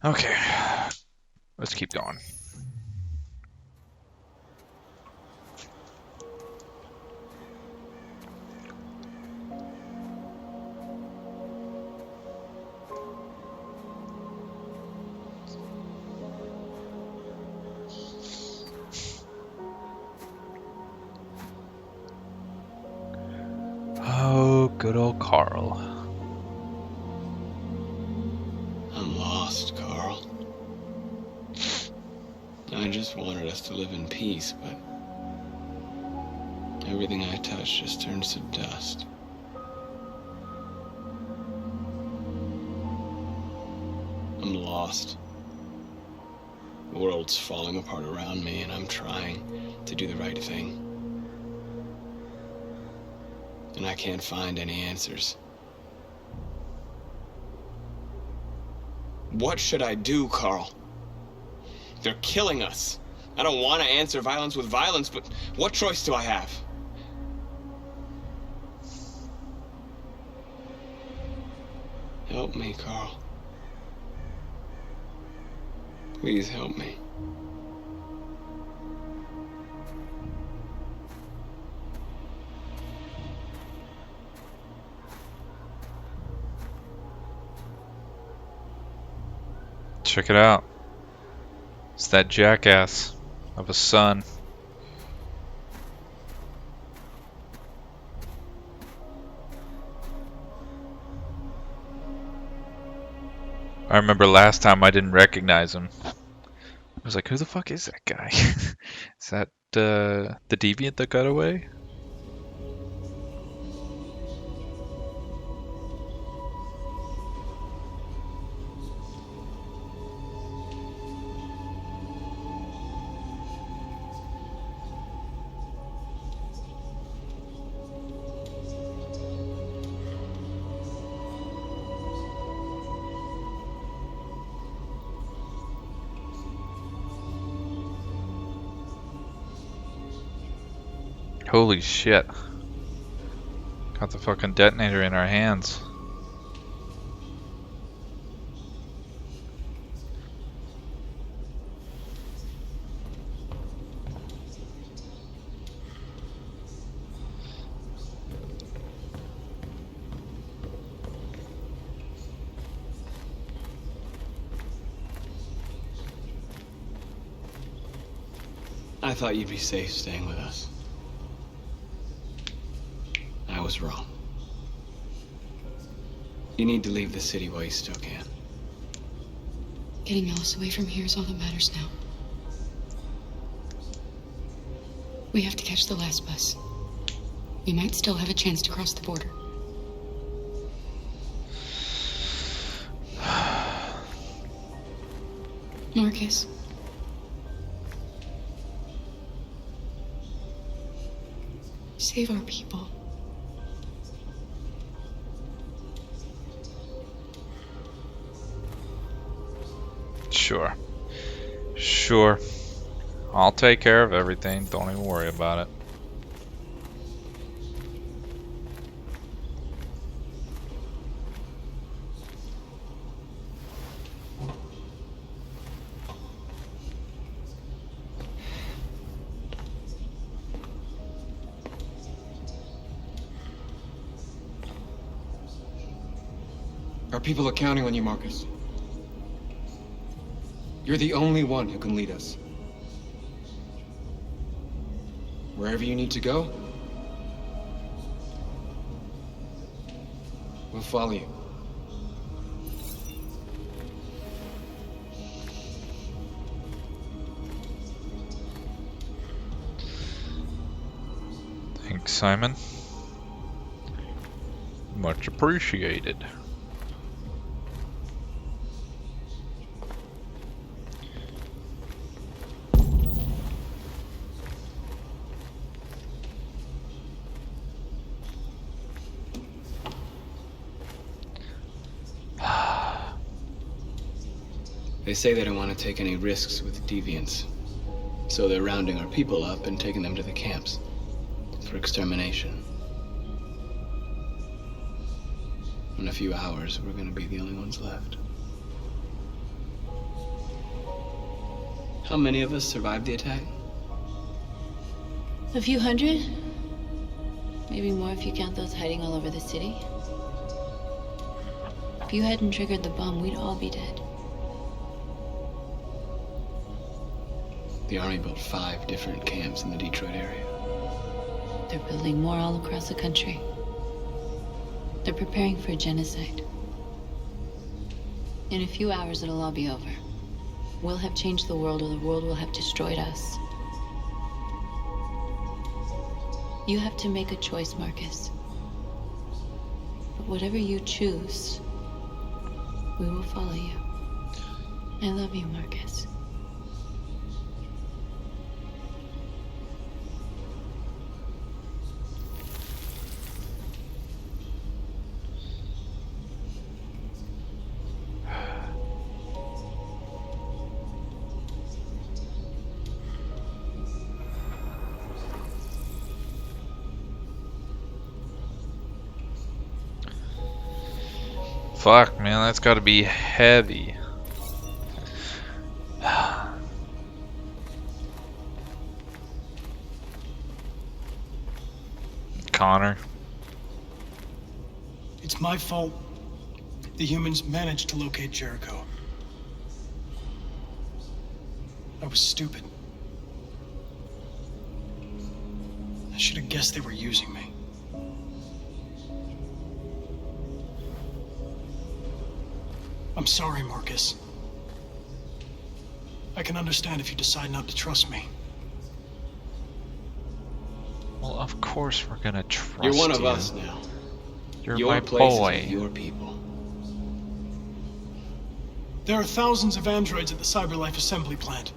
Okay, let's keep going. Oh, good old Carl. I'm lost, Carl. I just wanted us to live in peace, but everything I touch just turns to dust. I'm lost. The world's falling apart around me, and I'm trying to do the right thing. And I can't find any answers. What should I do, Carl? They're killing us. I don't want to answer violence with violence, but what choice do I have? Help me, Carl. Please help me. Check it out. It's that jackass of a son. I remember last time I didn't recognize him. I was like, who the fuck is that guy? Is that the deviant that got away? Holy shit. Got the fucking detonator in our hands. I thought you'd be safe staying with us. I was wrong. You need to leave the city while you still can. Getting Alice away from here is all that matters now. We have to catch the last bus. We might still have a chance to cross the border. Markus. Save our people. Sure. Sure. I'll take care of everything. Don't even worry about it. Our people are counting on you, Markus. You're the only one who can lead us. Wherever you need to go, we'll follow you. Thanks, Simon. Much appreciated. They say they don't want to take any risks with deviants. So they're rounding our people up and taking them to the camps for extermination. In a few hours, we're gonna be the only ones left. How many of us survived the attack? A few hundred? Maybe more if you count those hiding all over the city. If you hadn't triggered the bomb, we'd all be dead. The Army built 5 different camps in the Detroit area. They're building more all across the country. They're preparing for a genocide. In a few hours, it'll all be over. We'll have changed the world, or the world will have destroyed us. You have to make a choice, Markus. But whatever you choose, we will follow you. I love you, Markus. Fuck, man, that's gotta be heavy. Connor. It's my fault. The humans managed to locate Jericho. I was stupid. I should have guessed they were using me. I'm sorry, Markus. I can understand if you decide not to trust me. Well, of course we're gonna trust You're one of you. us now. You're Your my place is boy. with your people. There are thousands of androids at the CyberLife assembly plant.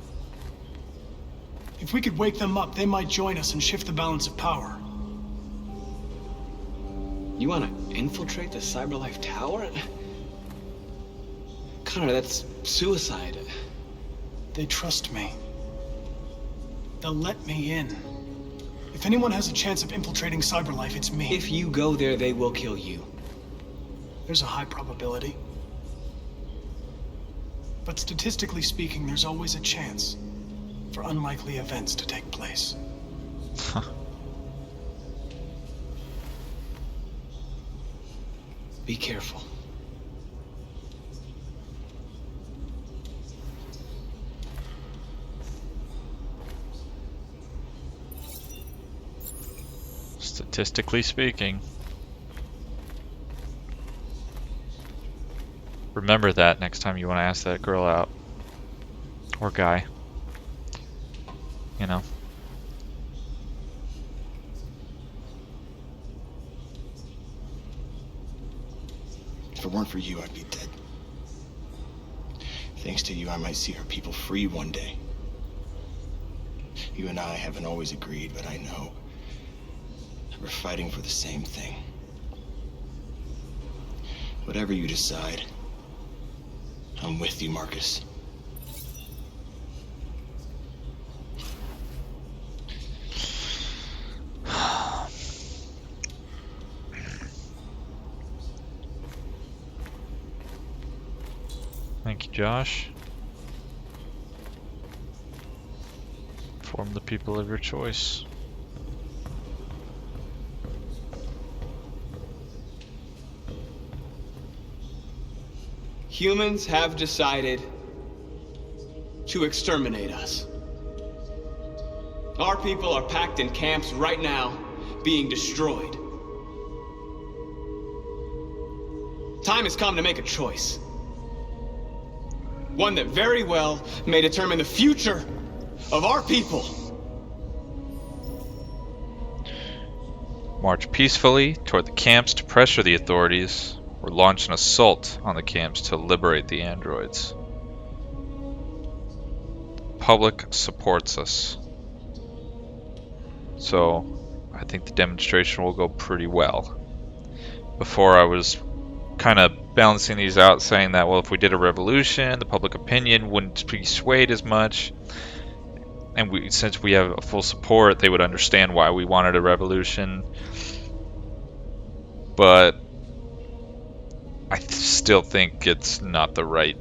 If we could wake them up, they might join us and shift the balance of power. You want to infiltrate the CyberLife tower? Connor, that's suicide. They trust me. They'll let me in. If anyone has a chance of infiltrating CyberLife, it's me. If you go there, they will kill you. There's a high probability. But statistically speaking, there's always a chance for unlikely events to take place. Be careful. Statistically speaking. Remember that next time you want to ask that girl out. Or guy. You know. If it weren't for you, I'd be dead. Thanks to you, I might see our people free one day. You and I haven't always agreed, but I know we're fighting for the same thing. Whatever you decide, I'm with you, Markus. Thank you, Josh. Form the people of your choice. Humans have decided to exterminate us. Our people are packed in camps right now, being destroyed. Time has come to make a choice. One that very well may determine the future of our people. March peacefully toward the camps to pressure the authorities, or launch an assault on the camps to liberate the androids. The public supports us. So, I think the demonstration will go pretty well. Before I was kind of balancing these out, saying that, well, if we did a revolution, the public opinion wouldn't be swayed as much. And since we have a full support, they would understand why we wanted a revolution. But I still think it's not the right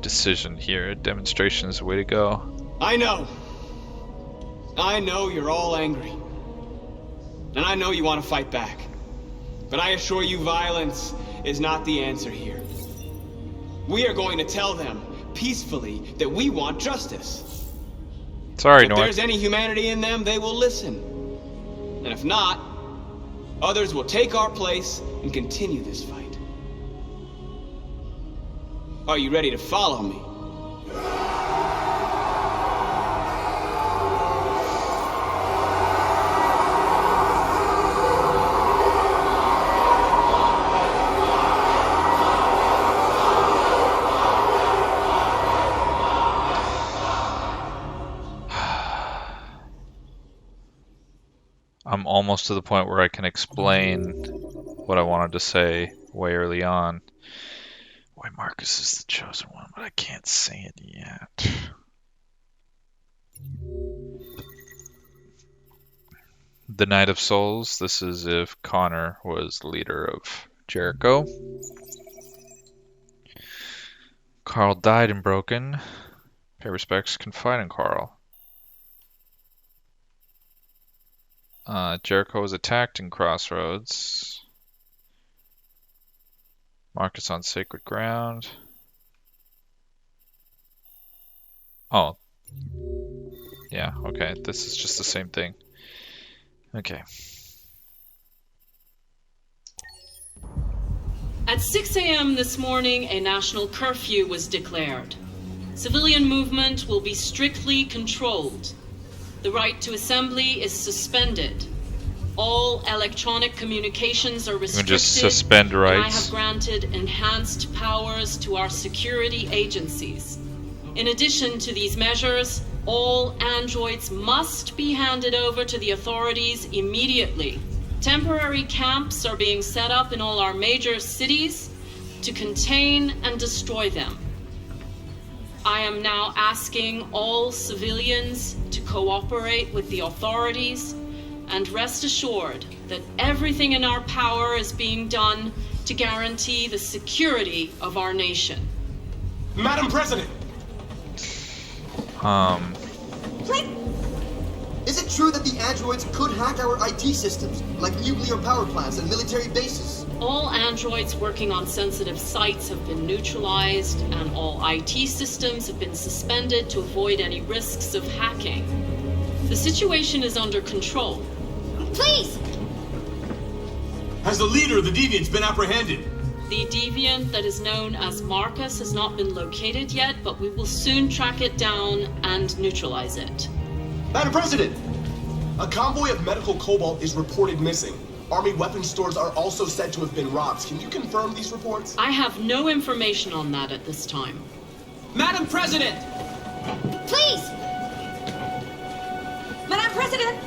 decision here. A demonstration is the way to go. I know you're all angry. And I know you want to fight back. But I assure you, violence is not the answer here. We are going to tell them, peacefully, that we want justice. Sorry, If North. there's any humanity in them, they will listen. And if not, others will take our place and continue this fight. Are you ready to follow me? I'm almost to the point where I can explain what I wanted to say way early on. Why Markus is the chosen one, but I can't say it yet. The Knight of Souls. This is if Connor was the leader of Jericho. Carl died in Broken. Pay respects, confide in Carl. Jericho was attacked in Crossroads. Markus on sacred ground. Oh. Yeah, okay. This is just the same thing. Okay. At 6 a.m. this morning, a national curfew was declared. Civilian movement will be strictly controlled. The right to assembly is suspended. All electronic communications are restricted. You can just suspend rights. And I have granted enhanced powers to our security agencies. In addition to these measures, all androids must be handed over to the authorities immediately. Temporary camps are being set up in all our major cities to contain and destroy them. I am now asking all civilians to cooperate with the authorities and rest assured that everything in our power is being done to guarantee the security of our nation. Madam President! Please? Is it true that the androids could hack our IT systems, like nuclear power plants and military bases? All androids working on sensitive sites have been neutralized, and all IT systems have been suspended to avoid any risks of hacking. The situation is under control. Please! Has the leader of the deviants been apprehended? The deviant that is known as Markus has not been located yet, but we will soon track it down and neutralize it. Madam President! A convoy of medical cobalt is reported missing. Army weapons stores are also said to have been robbed. Can you confirm these reports? I have no information on that at this time. Madam President! Please! Madam President!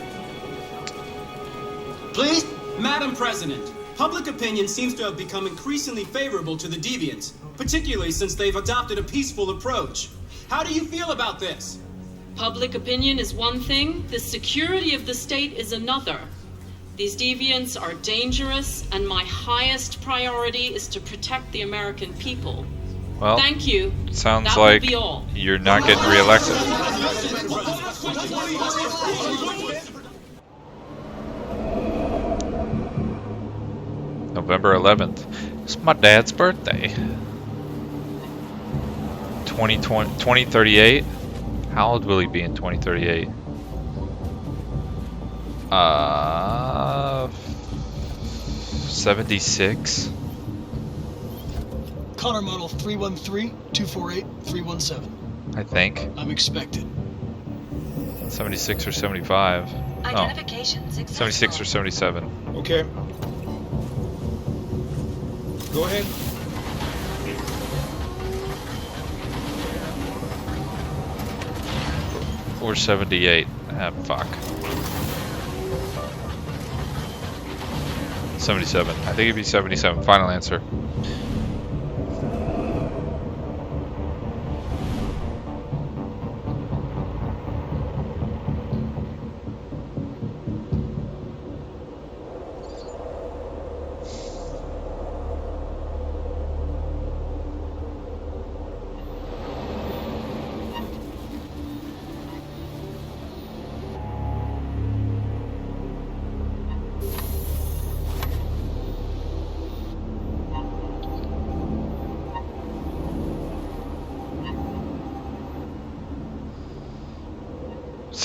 Please? Madam President, public opinion seems to have become increasingly favorable to the deviants, particularly since they've adopted a peaceful approach. How do you feel about this? Public opinion is one thing, the security of the state is another. These deviants are dangerous, and my highest priority is to protect the American people. Well, thank you. Sounds that like will be all. You're not getting reelected. November 11th. It's my dad's birthday. 2038? How old will he be in 2038? 76? Connor model 313-248-317. I think. I'm expected. 76 or 75. Identification No. 76 or 77. Okay. Go ahead. Or 78. Ah, fuck. 77. I think it'd be 77. Final answer.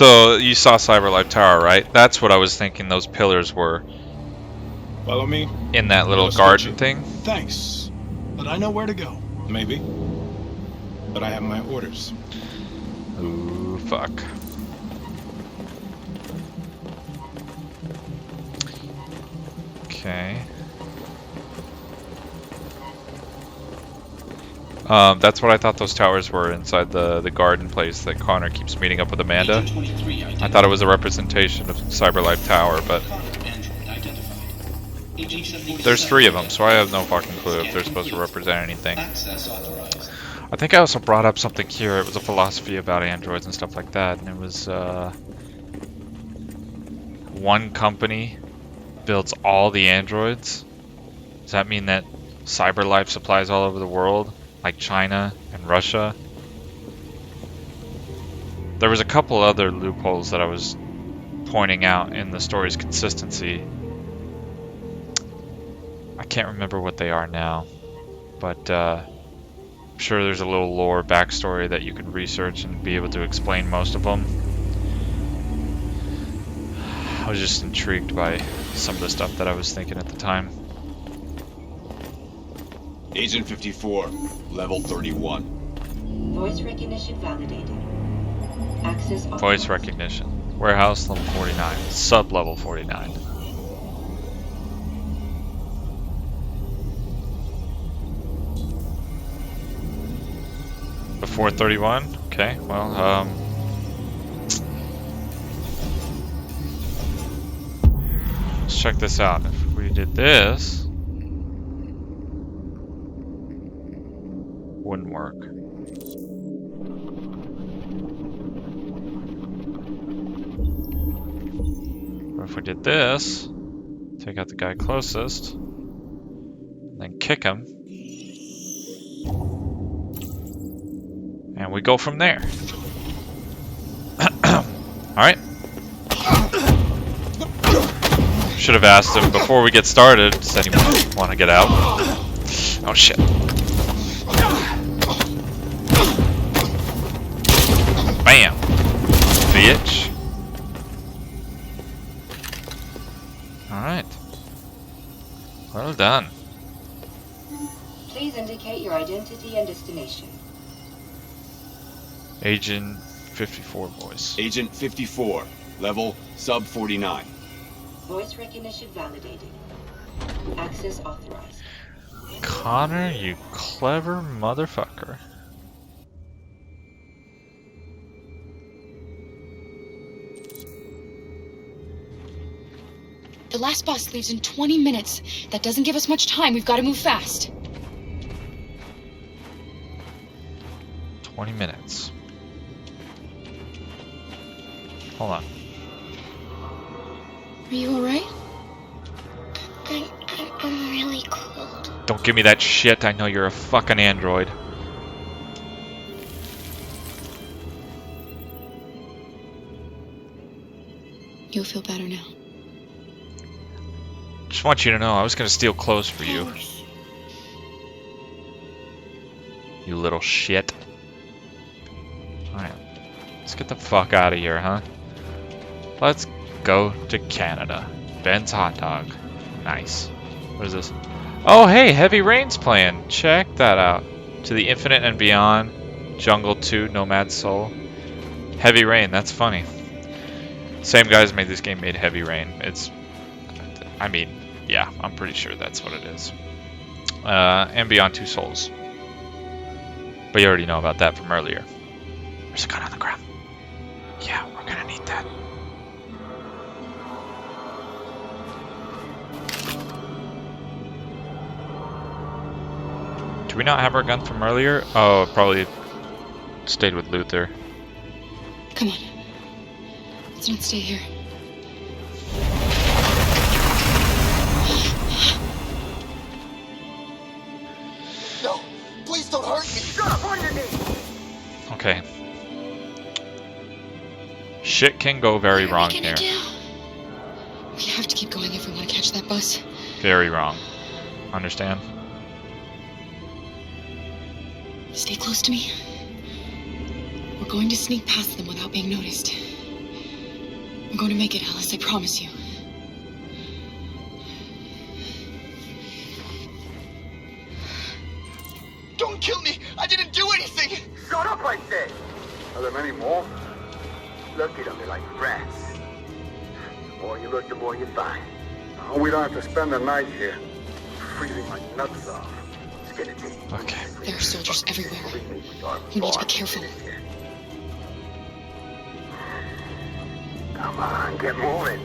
So you saw CyberLife Tower, right? That's what I was thinking those pillars were. Follow me? In that little Let's garden get thing? Thanks, but I know where to go. Maybe. But I have my orders. Ooh, fuck. Okay. That's what I thought those towers were inside the garden place that Connor keeps meeting up with Amanda. I thought it was a representation of CyberLife Tower, but there's 3 of them, so I have no fucking clue if they're supposed to represent anything. I think I also brought up something here. It was a philosophy about androids and stuff like that, and it was one company builds all the androids. Does that mean that CyberLife supplies all over the world? Like China and Russia. There was a couple other loopholes that I was pointing out in the story's consistency. I can't remember what they are now, but I'm sure there's a little lore backstory that you could research and be able to explain most of them. I was just intrigued by some of the stuff that I was thinking at the time. Agent 54, level 31. Voice recognition validated. Access authorized. Voice recognition. Warehouse level 49. Sub level 49. Before 31? Okay, well, let's check this out. If we did this, wouldn't work. But if we did this, take out the guy closest, then kick him, and we go from there. Alright. Should have asked him before we get started, does anyone want to get out? Oh shit. Bam! Bitch. Alright. Well done. Please indicate your identity and destination. Agent 54 voice. Agent 54, level sub 49. Voice recognition validated. Access authorized. Connor, you clever motherfucker. The last bus leaves in 20 minutes. That doesn't give us much time. We've got to move fast. 20 minutes. Hold on. Are you alright? I'm really cold. Don't give me that shit. I know you're a fucking android. You'll feel better now. Just want you to know I was gonna steal clothes for you. You little shit. Alright. Let's get the fuck out of here, huh? Let's go to Canada. Ben's hot dog. Nice. What is this? Oh, hey, Heavy Rain's playing. Check that out. To the Infinite and Beyond. Jungle 2, Nomad Soul. Heavy Rain, that's funny. Same guys made this game made Heavy Rain. It's... I mean, yeah, I'm pretty sure that's what it is. And Beyond Two Souls. But you already know about that from earlier. There's a gun on the ground. Yeah, we're gonna need that. Do we not have our gun from earlier? Oh, it probably stayed with Luther. Come on. Let's not stay here. No, please don't hurt me. Shut up on your knee. Okay. Shit can go very wrong What are we here. gonna do? We have to keep going if we want to catch that bus. Very wrong. Understand? Stay close to me. We're going to sneak past them without being noticed. I'm going to make it, Alice. I promise you. Don't kill me! I didn't do anything! Shut up, I said! Are there many more? Look at them, they're like rats. The more you look, the more you find. Oh, we don't have to spend the night here. Freezing my nuts off. Let's get it deep. Okay. There are soldiers everywhere. We need to be careful. Come on, get moving.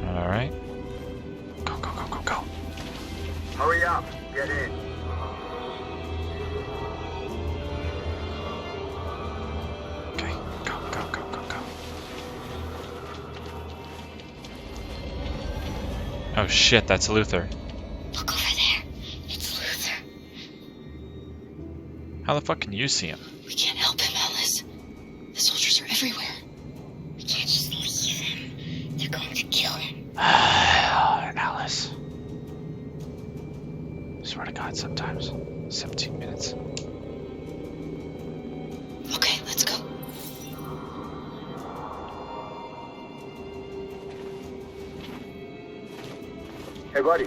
Alright. Go, go, go, go, go. Hurry up, get in. Okay, go, go, go, go, go. Oh shit, that's Luther. Look over there. It's Luther. How the fuck can you see him? We can't help him, Alice. The soldiers are everywhere. We can't just leave him. They're going to kill him. Alice. Swear to God, sometimes. 17 minutes. Okay, let's go. Hey, buddy.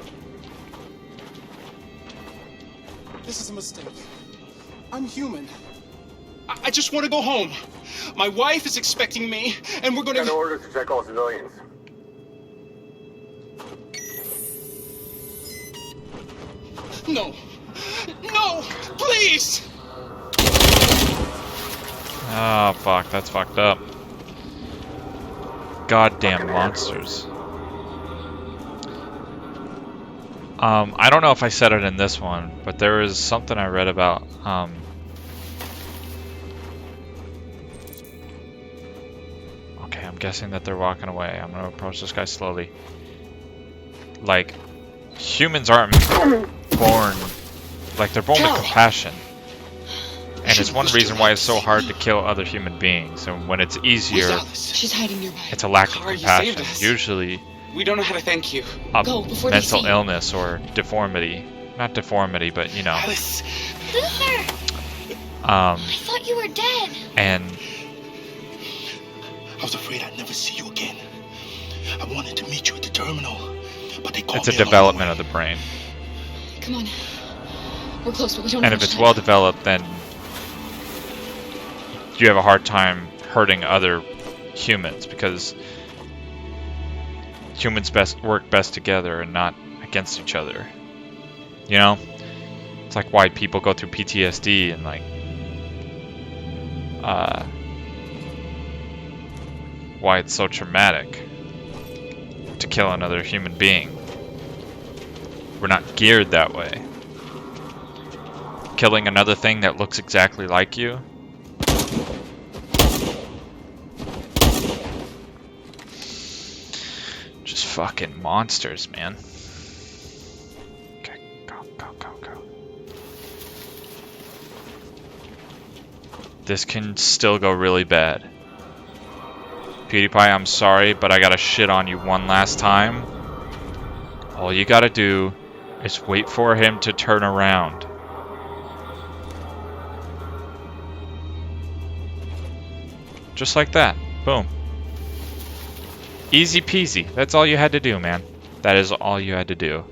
This is a mistake. I'm human. I just want to go home. My wife is expecting me, and we're going to... Got orders to check all civilians. No. No! Please! Oh, fuck. That's fucked up. Goddamn monsters. I don't know if I said it in this one, but there is something I read about, okay, I'm guessing that they're walking away. I'm gonna approach this guy slowly. Like, humans aren't born, like, they're born with compassion. And it's one reason why it's so hard to kill other human beings. And when it's easier, She's hiding nearby. it's a lack of Cara, you saved compassion. us. Usually, We don't know how to thank you. Go before they mental see. illness or deformity. Not deformity, but you know. Alice. Luther! I Um, thought you were dead. and I was afraid I'd never see you again. I wanted to meet you at the terminal, but they called it's a me along development the of the brain. Come on. We're close, but we don't And have if it's much well time. developed, then you have a hard time hurting other humans because humans work best together and not against each other. You know? It's like why people go through PTSD and like why it's so traumatic to kill another human being. We're not geared that way. Killing another thing that looks exactly like you. Just fucking monsters, man. Okay, go, go, go, go. This can still go really bad. PewDiePie, I'm sorry, but I gotta shit on you one last time. All you gotta do is wait for him to turn around. Just like that. Boom. Easy peasy. That's all you had to do, man. That is all you had to do.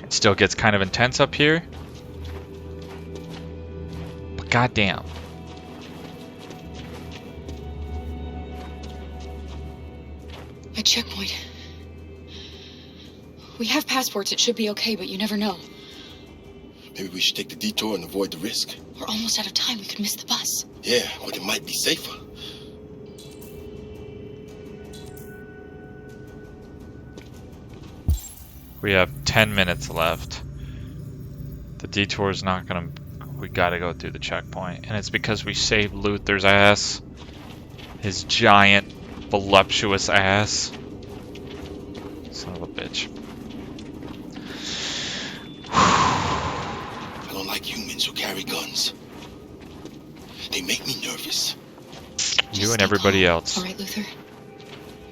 It still gets kind of intense up here. But goddamn. A checkpoint. We have passports. It should be okay, but you never know. Maybe we should take the detour and avoid the risk. We're almost out of time. We could miss the bus. Yeah, but it might be safer. We have 10 minutes left. The detour is not gonna... We gotta go through the checkpoint. And it's because we saved Luther's ass. His giant, voluptuous ass. Son of a bitch. I don't like humans who carry guns. They make me nervous. You and everybody else. All right, Luther.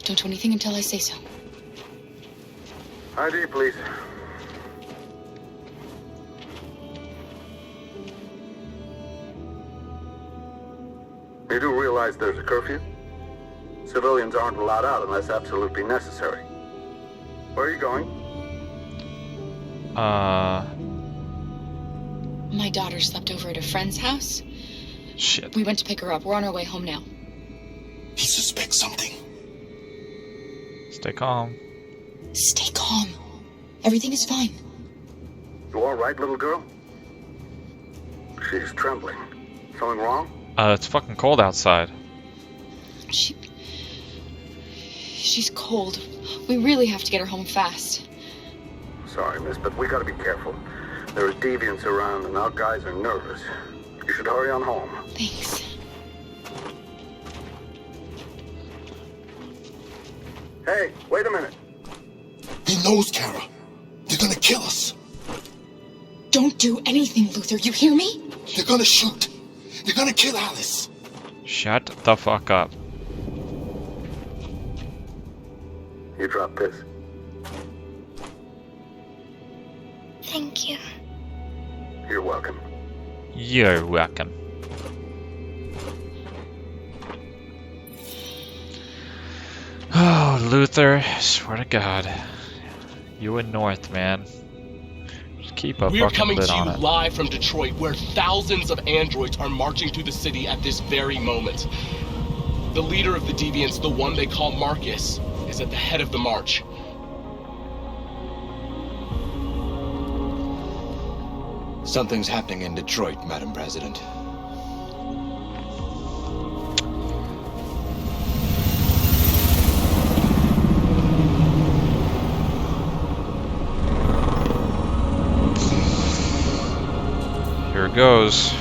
Don't do anything until I say so. ID, please. You do realize there's a curfew? Civilians aren't allowed out unless absolutely necessary. Where are you going? My daughter slept over at a friend's house. Shit. We went to pick her up. We're on our way home now. He suspects something. Stay calm. Stay calm. Everything is fine. You all right, little girl? She's trembling. Something wrong? It's fucking cold outside. She's cold. We really have to get her home fast. Sorry, miss, but we gotta be careful. There are deviants around and our guys are nervous. You should hurry on home. Thanks. Hey, wait a minute. He knows, Kara. They're gonna kill us. Don't do anything, Luther. You hear me? They're gonna shoot. They're gonna kill Alice. Shut the fuck up. You drop this. Thank you. You're welcome. You're welcome. Oh, Luther, swear to God. You and North, man. Just keep a We're fucking coming lid to on you it. live from Detroit, where thousands of androids are marching through the city at this very moment. The leader of the deviants, the one they call Markus, is at the head of the march. Something's happening in Detroit, Madam President. Here it goes.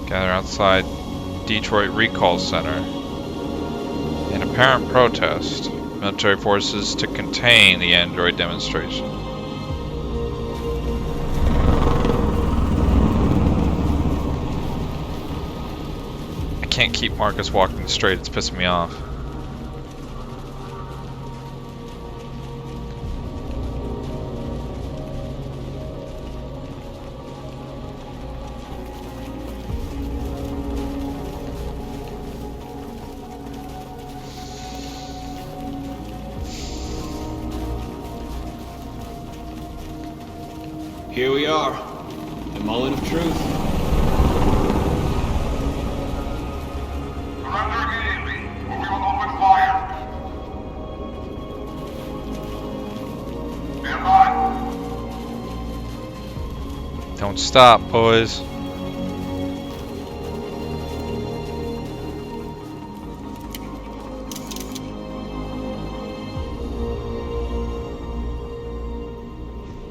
Gather outside Detroit Recall Center. In apparent protest, military forces to contain the android demonstration. I can't keep Markus walking straight, it's pissing me off. Here we are, the moment of truth. Surrender immediately, or we will open fire. Stand by. Don't stop, boys.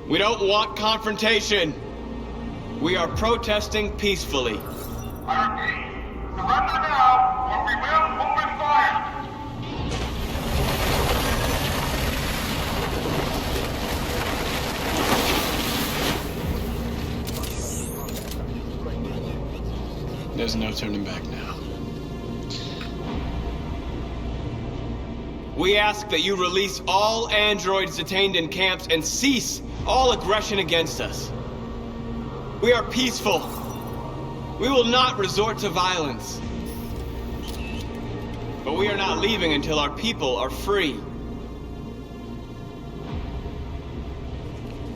We don't want confrontation. We are protesting peacefully. I repeat, surrender now, or we will open fire. There's no turning back now. We ask that you release all androids detained in camps and cease all aggression against us. We are peaceful. We will not resort to violence. But we are not leaving until our people are free.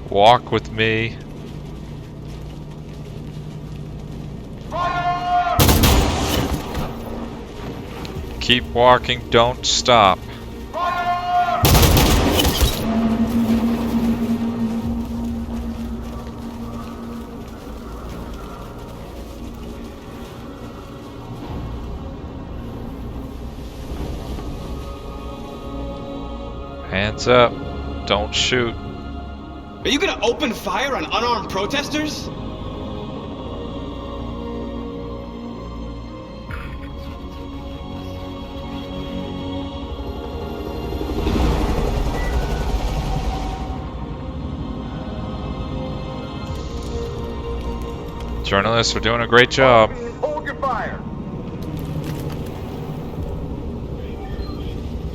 Walk with me. Keep walking, don't stop. Hands up. Don't shoot. Are you gonna open fire on unarmed protesters? Journalists are doing a great job. Hold your fire.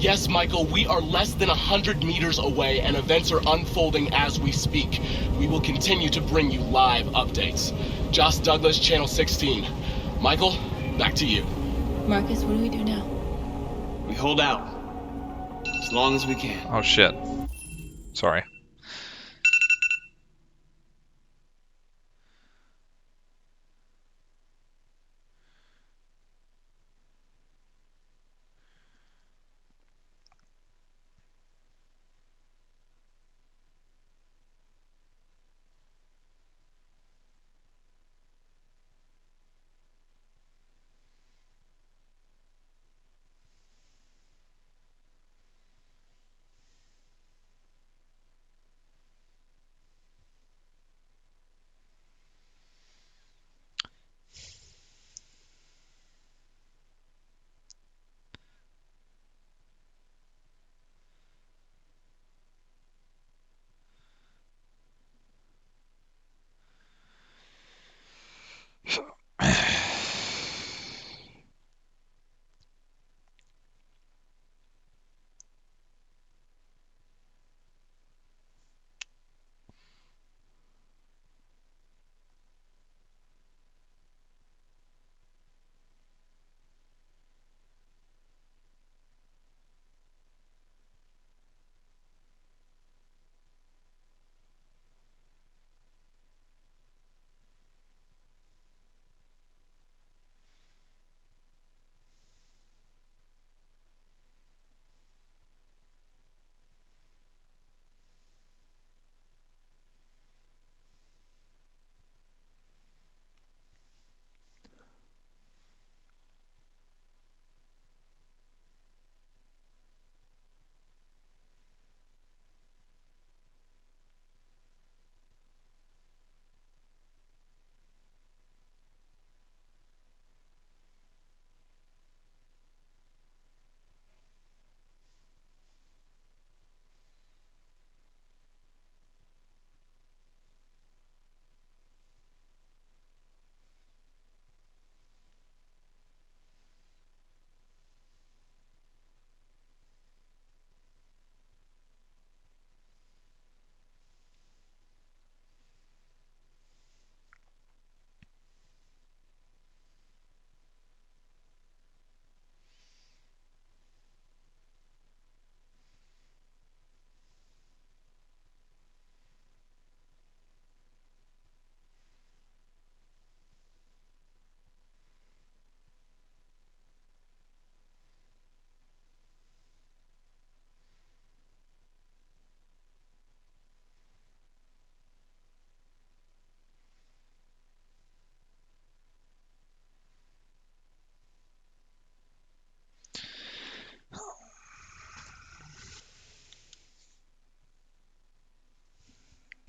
Yes, Michael, we are less than 100 meters away and events are unfolding as we speak. We will continue to bring you live updates. Josh Douglas, Channel 16. Michael, back to you. Marcus, what do we do now? We hold out. As long as we can. Oh shit. Sorry.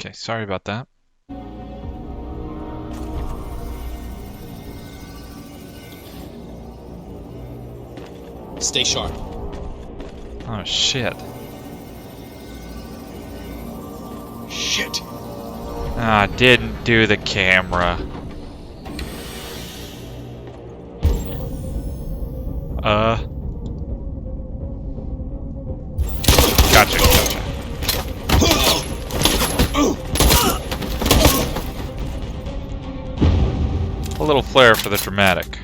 Okay, sorry about that. Stay sharp. Oh shit. Shit. Ah, didn't do the camera. Gotcha. A little flair for the dramatic.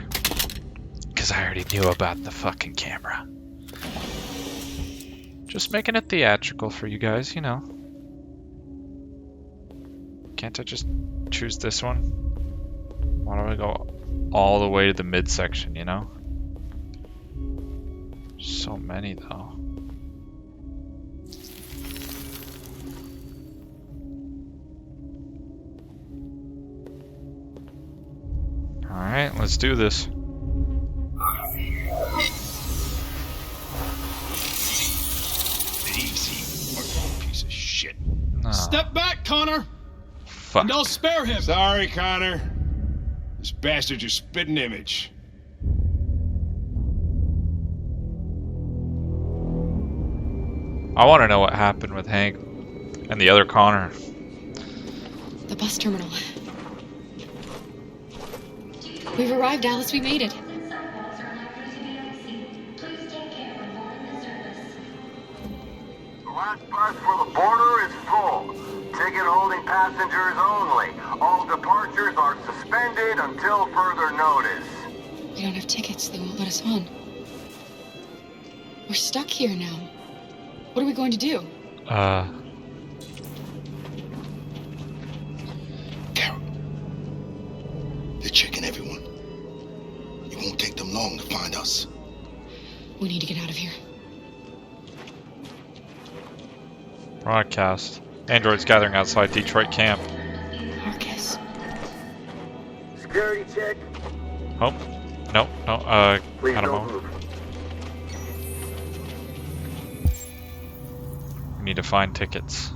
Because I already knew about the fucking camera. Just making it theatrical for you guys, you know. Can't I just choose this one? Why do I go all the way to the midsection, you know? So many, though. Alright, let's do this. Easy, piece of shit. No. Step back, Connor! Fuck. And I'll spare him! Sorry, Connor. This bastard's your spitting image. I want to know what happened with Hank and the other Connor. The bus terminal. We've arrived, Alice. We made it. Last bus for the border is full. Ticket-holding passengers only. All departures are suspended until further notice. We don't have tickets. They won't let us on. We're stuck here now. What are we going to do? Carol, they're checking everyone. It won't take them long to find us. We need to get out of here. Broadcast. Androids gathering outside Detroit camp. Markus. Security check. Oh. No. Please out of don't mode. move. We need to find tickets.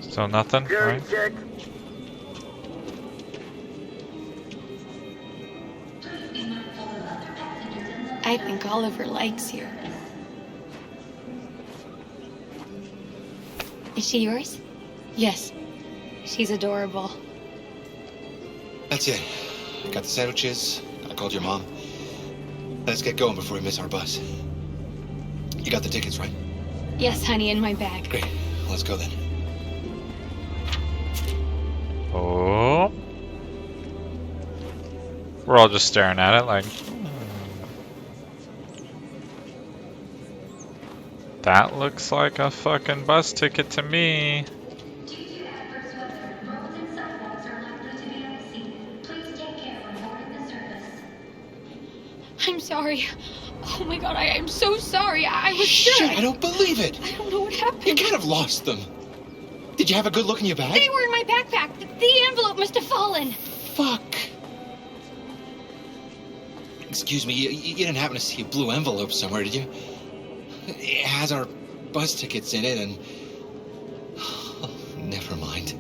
So nothing, Security right? check. I think Oliver likes you. Is she yours? Yes. She's adorable. That's it. Got the sandwiches. I called your mom. Let's get going before we miss our bus. You got the tickets, right? Yes, honey, in my bag. Great. Let's go then. Oh. We're all just staring at it like... That looks like a fucking bus ticket to me. I'm sorry. Oh my god, I am so sorry. I was Shit, sure. I don't believe it. I don't know what happened. You kind of lost them. Did you have a good look in your bag? They were in my backpack. The envelope must have fallen. Fuck. Excuse me, you didn't happen to see a blue envelope somewhere, did you? It has our bus tickets in it and... Oh, never mind.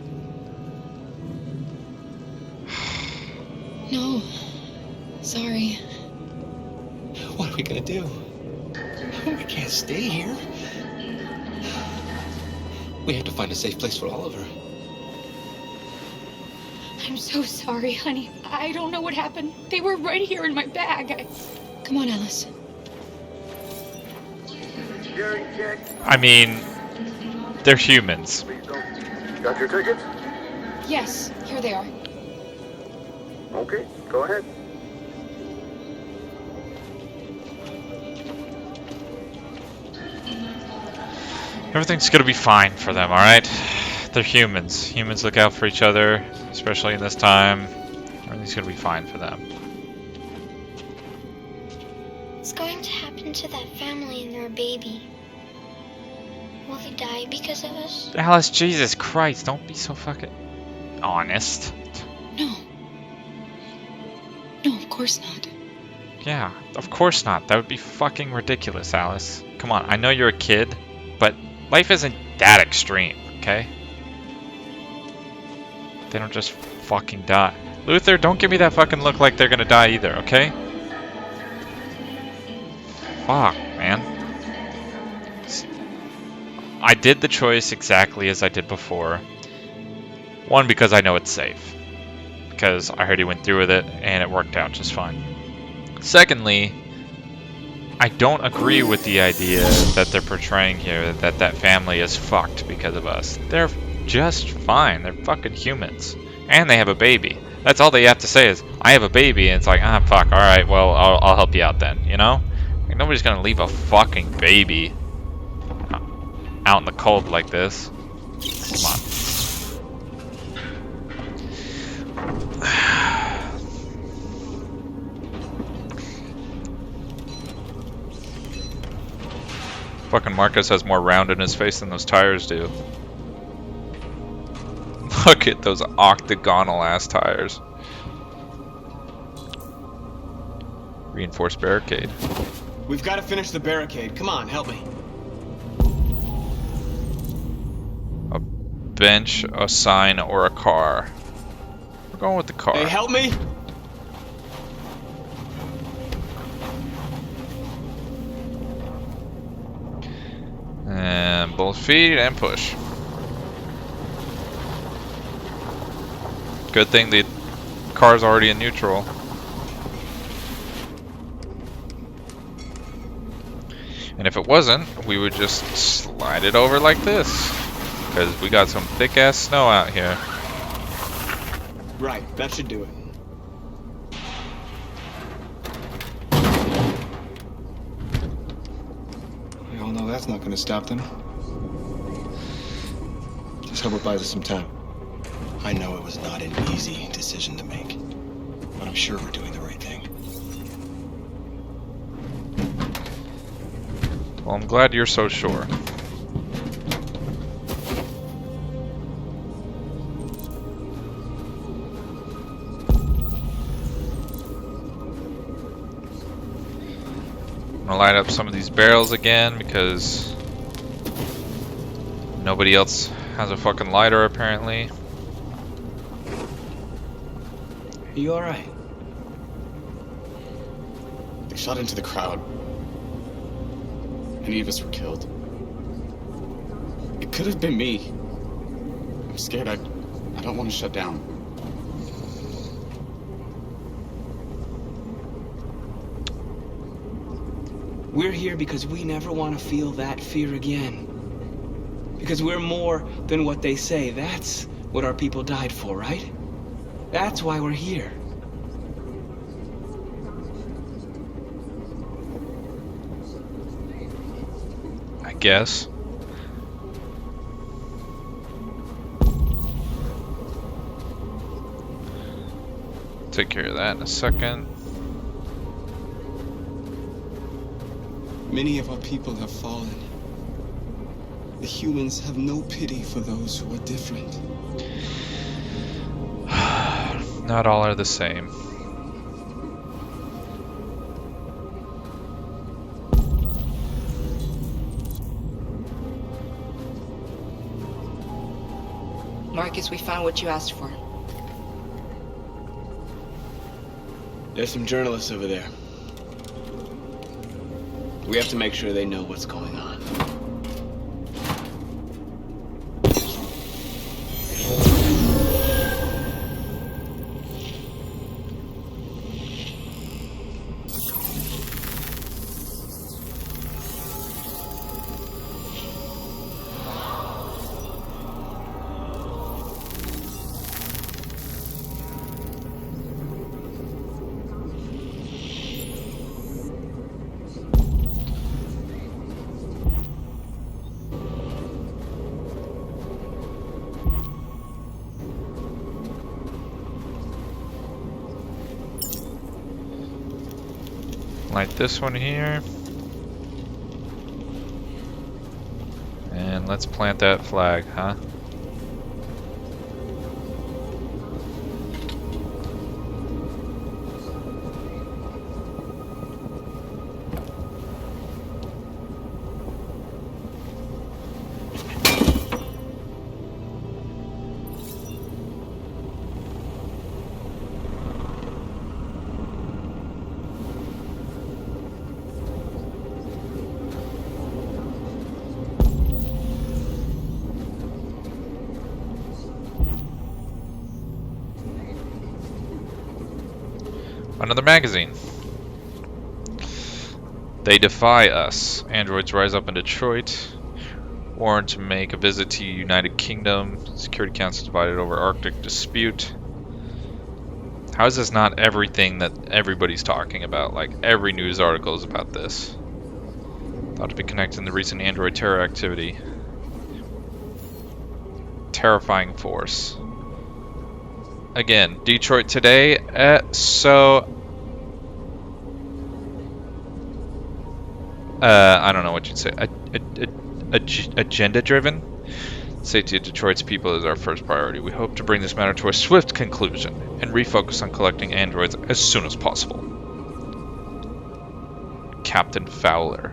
No. Sorry. What are we gonna do? We can't stay here. We have to find a safe place for Oliver. I'm so sorry, honey. I don't know what happened. They were right here in my bag. Come on, Alice. Security check. I mean, they're humans. Please don't. Got your tickets? Yes, here they are. Okay, go ahead. Everything's gonna be fine for them, alright? They're humans. Humans look out for each other, especially in this time. Everything's gonna be fine for them. What's going to happen to that family and their baby? Will they die because of us? Alice, Jesus Christ, don't be so fucking honest. No. No, of course not. Yeah, of course not. That would be fucking ridiculous, Alice. Come on, I know you're a kid, but life isn't that extreme, okay? They don't just fucking die. Luther, don't give me that fucking look like they're gonna die either, okay? Fuck, man. I did the choice exactly as I did before. One, because I know it's safe. Because I already went through with it, and it worked out just fine. Secondly, I don't agree with the idea that they're portraying here that that family is fucked because of us. They're just fine. They're fucking humans. And they have a baby. That's all they have to say is, I have a baby, and it's like, ah, fuck, alright, well, I'll help you out then, you know? Like, nobody's gonna leave a fucking baby out in the cold like this. Come on. Fucking Markus has more round in his face than those tires do. Look at those octagonal ass tires. Reinforced barricade. We've got to finish the barricade. Come on, help me. A bench, a sign, or a car. We're going with the car. Hey, help me! both feet and push. Good thing the car's already in neutral. And if it wasn't, we would just slide it over like this. Because we got some thick ass snow out here. Right, that should do it. We all know that's not going to stop them. Just hope it buys us some time. I know it was not an easy decision to make, but I'm sure we're doing the right thing. Well, I'm glad you're so sure. I'm gonna light up some of these barrels again because nobody else has a fucking lighter apparently. Are you alright? They shot into the crowd. Many of us were killed. It could have been me. I'm scared. I don't want to shut down. We're here because we never want to feel that fear again. Because we're more than what they say. That's what our people died for, right? That's why we're here. I guess. Take care of that in a second. Many of our people have fallen. The humans have no pity for those who are different. Not all are the same. Markus, we found what you asked for. There's some journalists over there. We have to make sure they know what's going on. Light this one here. And let's plant that flag, huh? Another magazine. They defy us. Androids rise up in Detroit. Warned to make a visit to United Kingdom. Security Council divided over Arctic dispute. How is this not everything that everybody's talking about? Like, every news article is about this. Thought to be connected in the recent Android terror activity. Terrifying force. Again, Detroit today. I don't know what you'd say. Agenda-driven? Safety of Detroit's people is our first priority. We hope to bring this matter to a swift conclusion and refocus on collecting androids as soon as possible. Captain Fowler.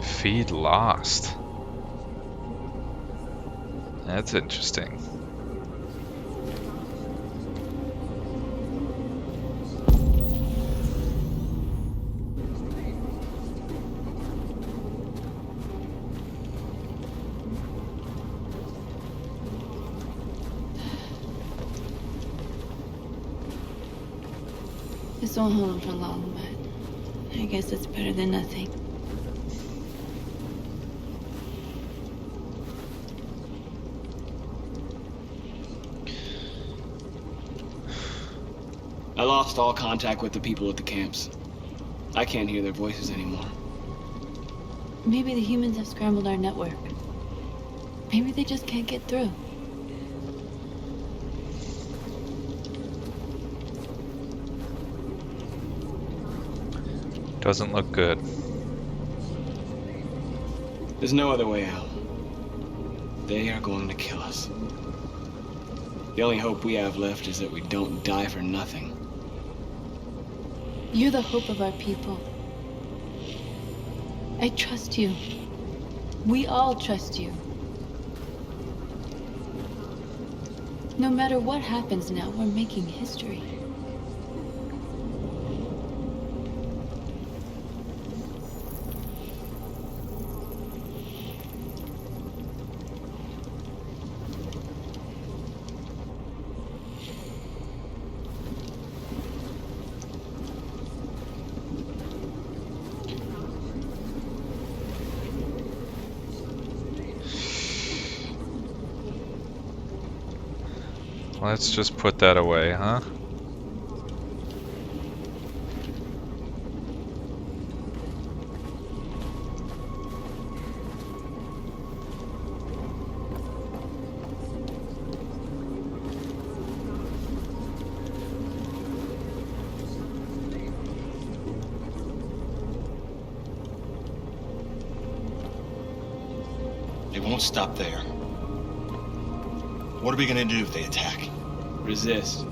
Feed lost. That's interesting. This won't hold him for long, but I guess it's better than nothing. I lost all contact with the people at the camps. I can't hear their voices anymore. Maybe the humans have scrambled our network. Maybe they just can't get through. Doesn't look good. There's no other way out. They are going to kill us. The only hope we have left is that we don't die for nothing. You're the hope of our people. I trust you. We all trust you. No matter what happens now, we're making history. Let's just put that away, huh? They won't stop there. What are we gonna do if they attack? Resist.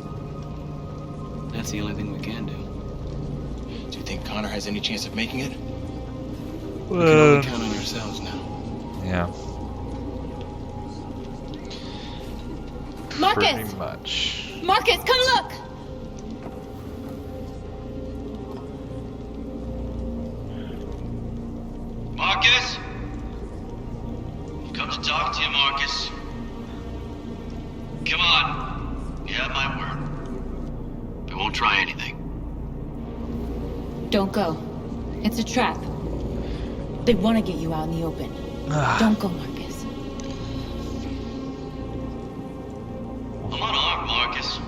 That's the only thing we can do. Do you think Connor has any chance of making it? We can only count on ourselves now. Yeah. Markus! Pretty much. Markus, come look! Markus? I've come to talk to you, Markus. Come on. You have my word. We won't try anything. Don't go. It's a trap. They want to get you out in the open. Don't go, Markus. I'm unarmed, Markus.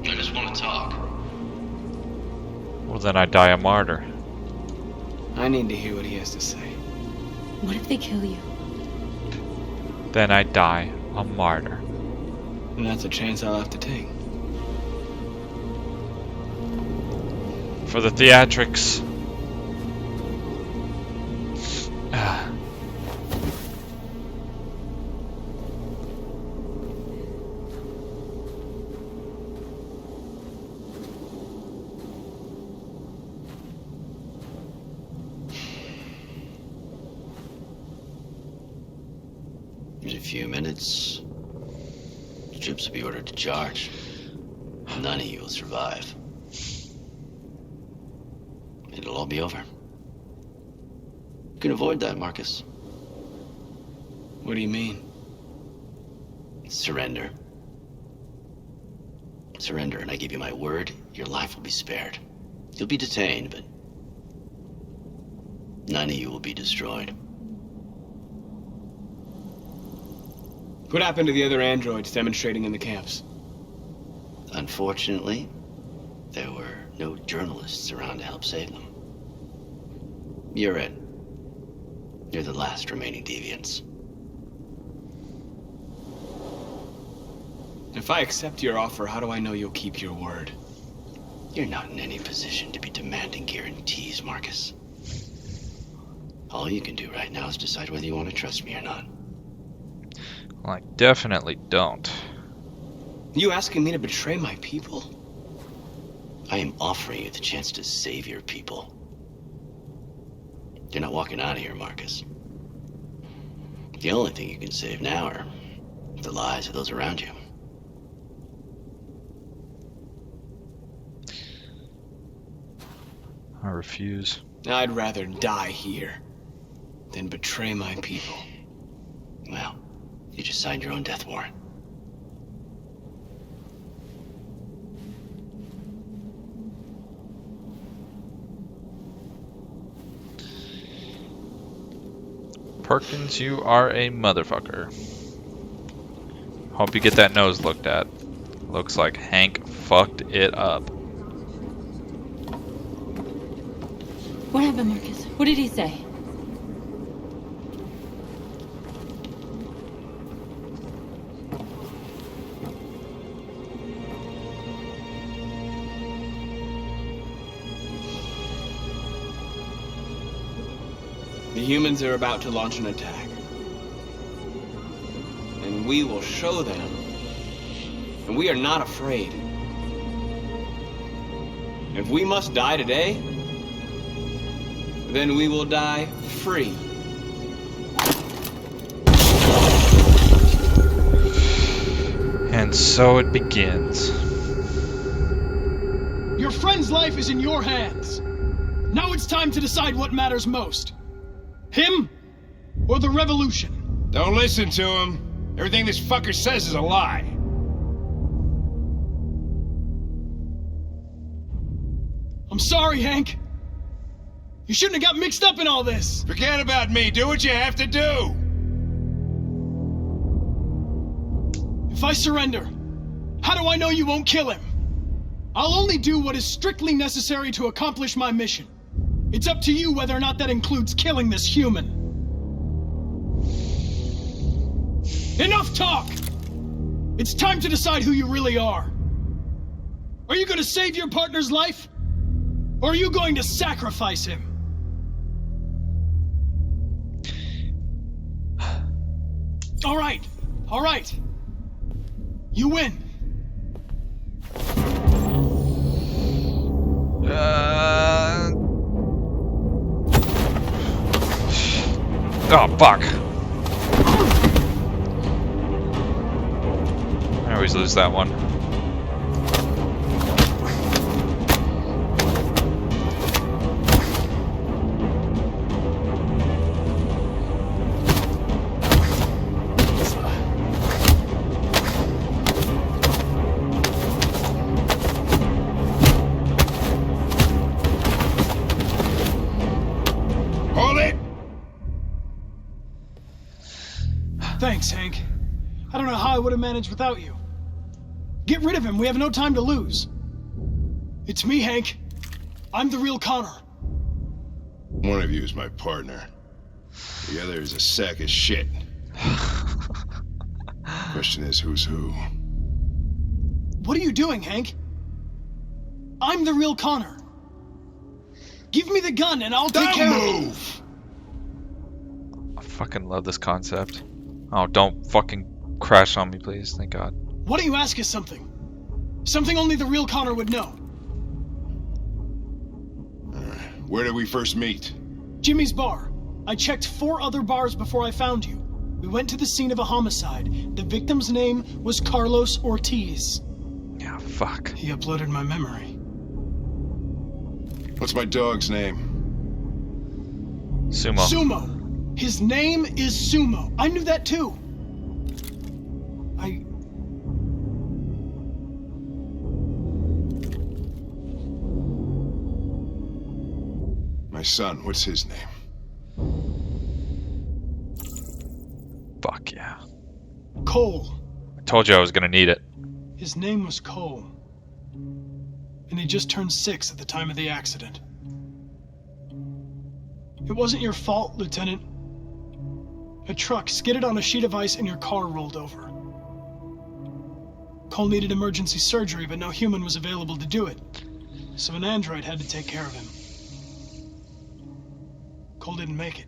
I just want to talk. Well, then I die a martyr. I need to hear what he has to say. What if they kill you? Then I die a martyr. And that's a chance I'll have to take. For the theatrics. In a few minutes, the troops will be ordered to charge. None of you will survive. It'll all be over. You can avoid that, Markus. What do you mean? Surrender. Surrender, and I give you my word, your life will be spared. You'll be detained, but none of you will be destroyed. What happened to the other androids demonstrating in the camps? Unfortunately, there were no journalists around to help save them. You're it. You're the last remaining deviants. If I accept your offer, how do I know you'll keep your word? You're not in any position to be demanding guarantees, Markus. All you can do right now is decide whether you want to trust me or not. Well, I definitely don't. You asking me to betray my people? I am offering you the chance to save your people. You're not walking out of here, Markus. The only thing you can save now are the lives of those around you. I refuse. I'd rather die here than betray my people. Well, you just signed your own death warrant. Perkins, you are a motherfucker. Hope you get that nose looked at. Looks like Hank fucked it up. What happened, Marcus? What did he say? The humans are about to launch an attack. And we will show them. And we are not afraid. If we must die today, then we will die free. And so it begins. Your friend's life is in your hands. Now it's time to decide what matters most. Him or the revolution? Don't listen to him. Everything this fucker says is a lie. I'm sorry, Hank. You shouldn't have got mixed up in all this. Forget about me. Do what you have to do. If I surrender, how do I know you won't kill him? I'll only do what is strictly necessary to accomplish my mission. It's up to you whether or not that includes killing this human. Enough talk! It's time to decide who you really are. Are you going to save your partner's life? Or are you going to sacrifice him? All right. You win. Oh, fuck. I always lose that one. Thanks, Hank. I don't know how I would have managed without you. Get rid of him. We have no time to lose. It's me, Hank. I'm the real Connor. One of you is my partner. The other is a sack of shit. Question is, who's who? What are you doing, Hank? I'm the real Connor. Give me the gun and I'll take care of it. I fucking love this concept. Oh, don't fucking crash on me, please. Thank God. Why don't you ask us something? Something only the real Connor would know. Where did we first meet? Jimmy's bar. I checked 4 other bars before I found you. We went to the scene of a homicide. The victim's name was Carlos Ortiz. Yeah, fuck. He uploaded my memory. What's my dog's name? Sumo. Sumo. His name is Sumo. I knew that too. My son, what's his name? Fuck yeah. Cole. I told you I was gonna need it. His name was Cole. And he just turned 6 at the time of the accident. It wasn't your fault, Lieutenant. A truck skidded on a sheet of ice and your car rolled over. Cole needed emergency surgery, but no human was available to do it. So an android had to take care of him. Cole didn't make it.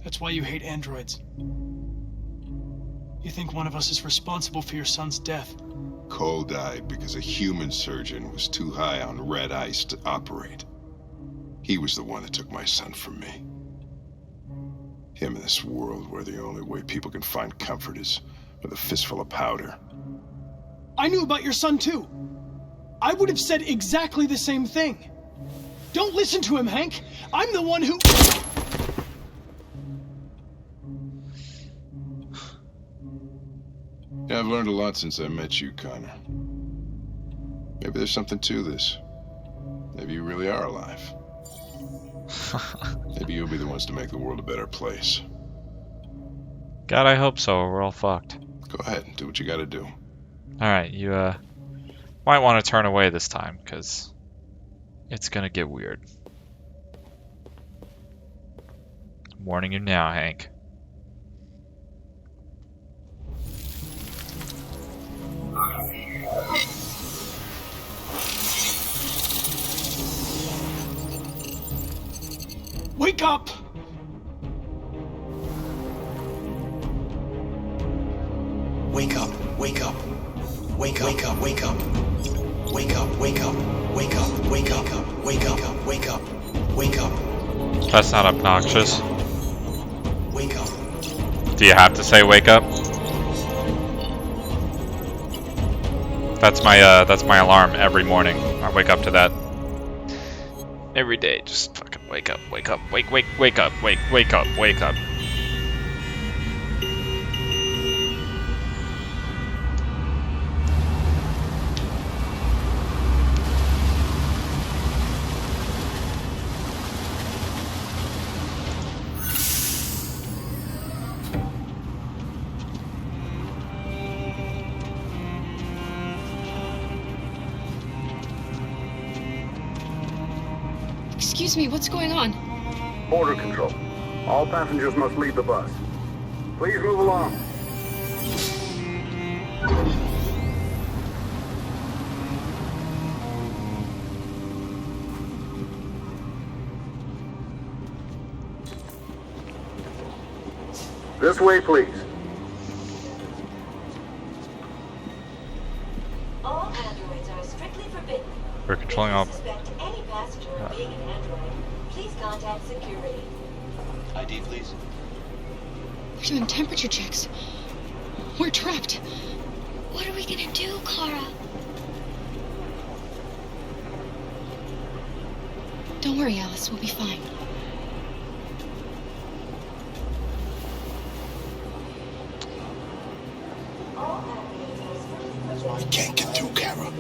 That's why you hate androids. You think one of us is responsible for your son's death. Cole died because a human surgeon was too high on red ice to operate. He was the one that took my son from me. Him in this world where the only way people can find comfort is with a fistful of powder. I knew about your son too. I would have said exactly the same thing. Don't listen to him, Hank. I'm the one who... Yeah, I've learned a lot since I met you, Connor. Maybe there's something to this. Maybe you really are alive. Maybe you'll be the ones to make the world a better place. God, I hope so, or we're all fucked. Go ahead, do what you gotta do. Alright, you might want to turn away this time, because it's gonna get weird. I'm warning you now, Hank. Wake up! Wake up, wake up. Wake up, wake up, wake up. Wake up, wake up, wake up, wake up, wake up, wake up, wake up. That's not obnoxious. Wake up. Do you have to say wake up? That's my alarm every morning. I wake up to that. Every day, just fucking wake up, wake up, wake up, wake up, wake up. Excuse me, what's going on? Border control. All passengers must leave the bus. Please move along. This way, please. All androids are strictly forbidden. We're controlling all. Suspect any passenger being an android. Please contact security. ID, please. They're doing temperature checks. We're trapped. What are we gonna do, Kara? Don't worry, Alice. We'll be fine. We can't get through, Kara.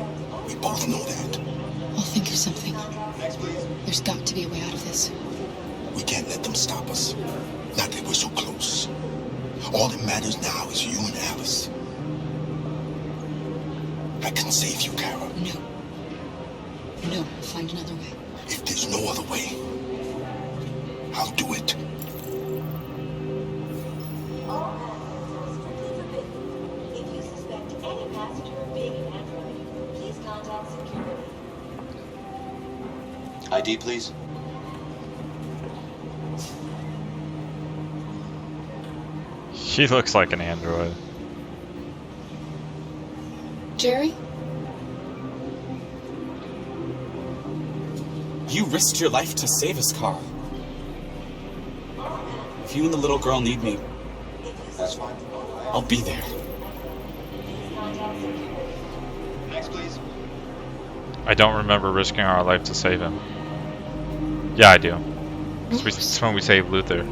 We both know that. I'll think of something. There's got to be a way out of this. We can't let them stop us. Not that we're so close. All that matters now is you and Alice. I can save you, Kara. No. No, we'll find another way. If there's no other way, I'll do it. All androids are strictly forbidden. If you suspect any passenger of being an android, please contact security. ID, please. She looks like an android. Jerry? You risked your life to save us, Carl. If you and the little girl need me, That's fine. I'll be there. Next, please. I don't remember risking our life to save him. Yeah, I do. It's when we saved Luther.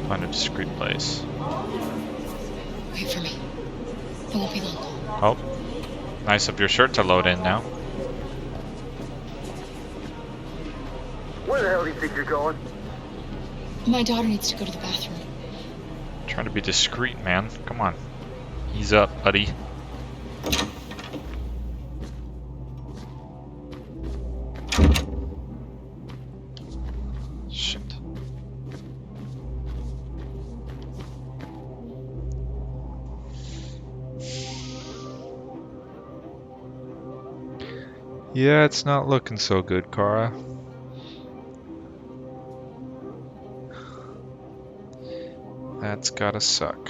Find a discreet place. Wait for me. It won't be long. Oh. Nice of your shirt to load in now. Where the hell do you think you're going? My daughter needs to go to the bathroom. Trying to be discreet, man. Come on. Ease up, buddy. Shit. Yeah, it's not looking so good, Kara. That's gotta suck.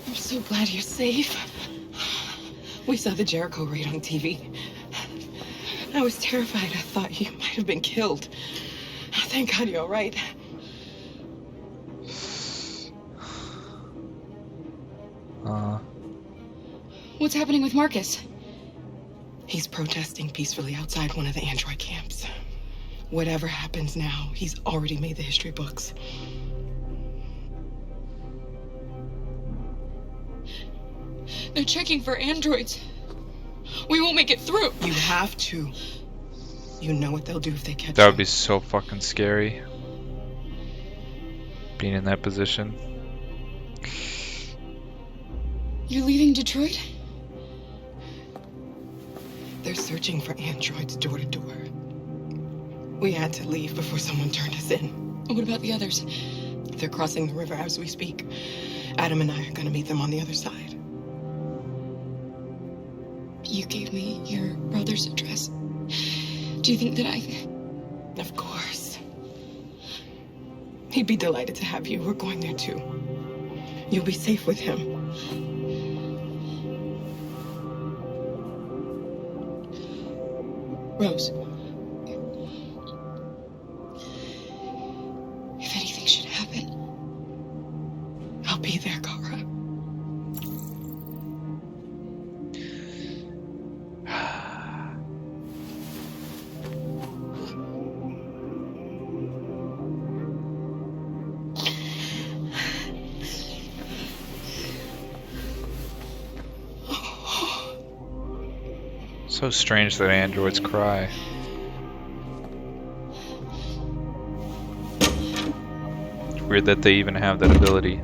I'm so glad you're safe. We saw the Jericho raid on TV. I was terrified. I thought you might have been killed. Thank God you're all right. What's happening with Markus? He's protesting peacefully outside one of the android camps. Whatever happens now, he's already made the history books. They're checking for androids. We won't make it through. You have to. You know what they'll do if they catch That you. would be so fucking scary. Being in that position. You're leaving Detroit? They're searching for androids door to door. We had to leave before someone turned us in. What about the others? They're crossing the river as we speak. Adam and I are gonna meet them on the other side. You gave me your brother's address. Do you think that Of course. He'd be delighted to have you. We're going there too. You'll be safe with him. Rose. If anything should happen, I'll be there, Kara. So strange that androids cry. It's weird that they even have that ability.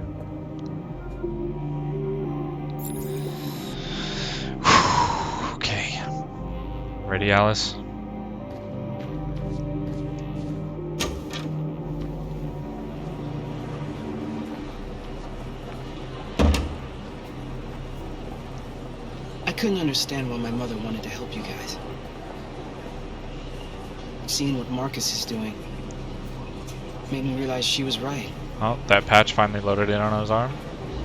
Okay. Ready, Alice? I couldn't understand why my mother wanted to help you guys. Seeing what Markus is doing made me realize she was right. Oh, that patch finally loaded in on his arm.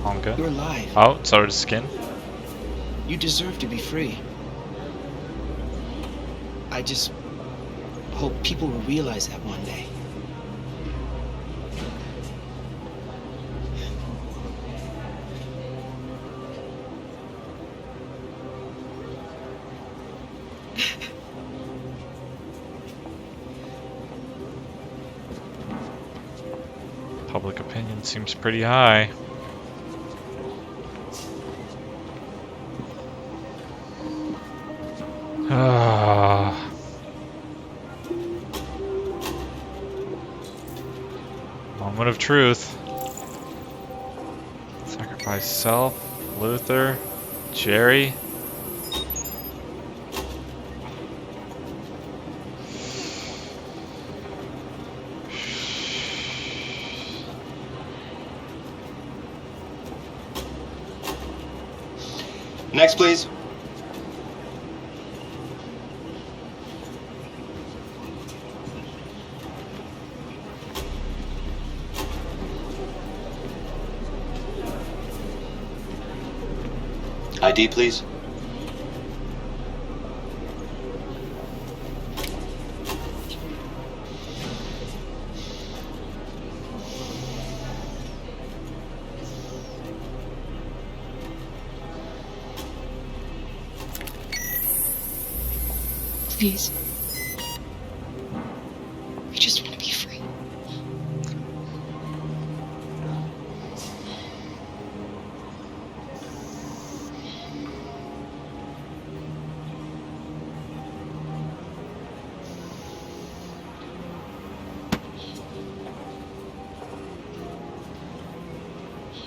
All good. You're alive. Oh, so did his skin. You deserve to be free. I just hope people will realize that one day. Public opinion seems pretty high. Moment of truth. Sacrifice self, Luther, Jerry. Next, please. ID, please. please. I just want to be free.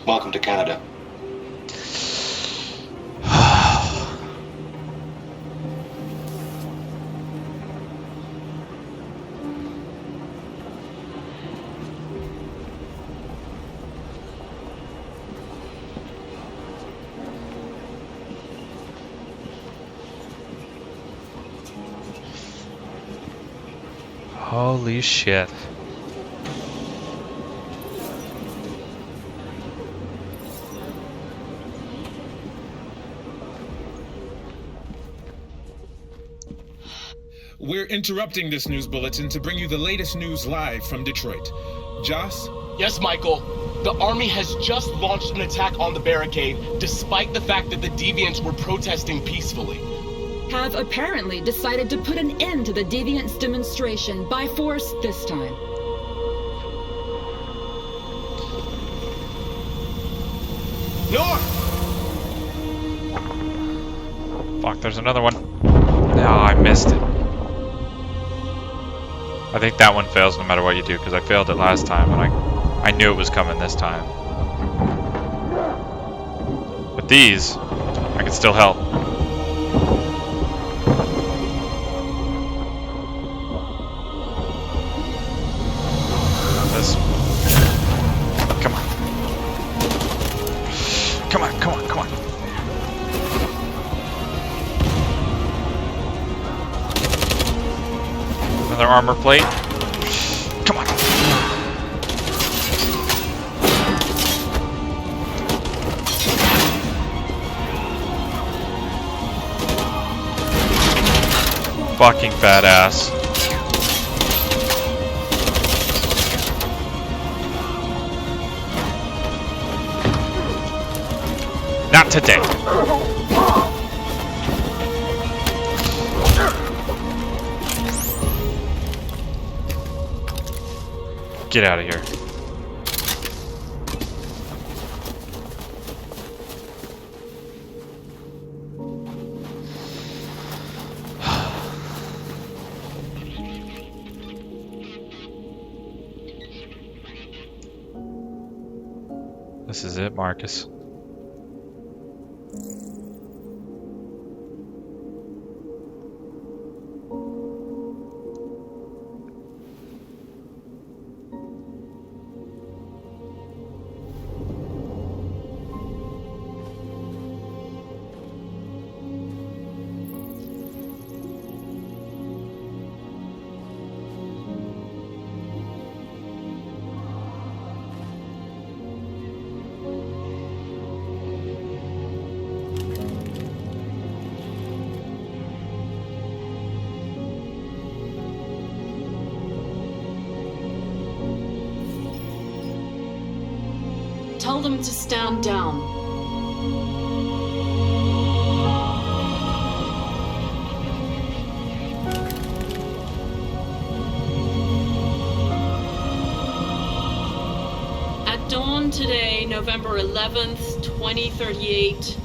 Welcome to Canada. Holy shit. We're interrupting this news bulletin to bring you the latest news live from Detroit. Joss? Yes, Michael. The army has just launched an attack on the barricade, despite the fact that the deviants were protesting peacefully. Have apparently decided to put an end to the deviants' demonstration by force this time. North! Fuck, there's another one. No, I missed it. I think that one fails no matter what you do, because I failed it last time, and I knew it was coming this time. But these, I can still help. This. Come on. Come on, come on, come on. Another armor plate. Come on. Fucking badass. Not today. Get out of here. This is it, Markus. Tell them to stand down. At dawn today, November 11th, 2038,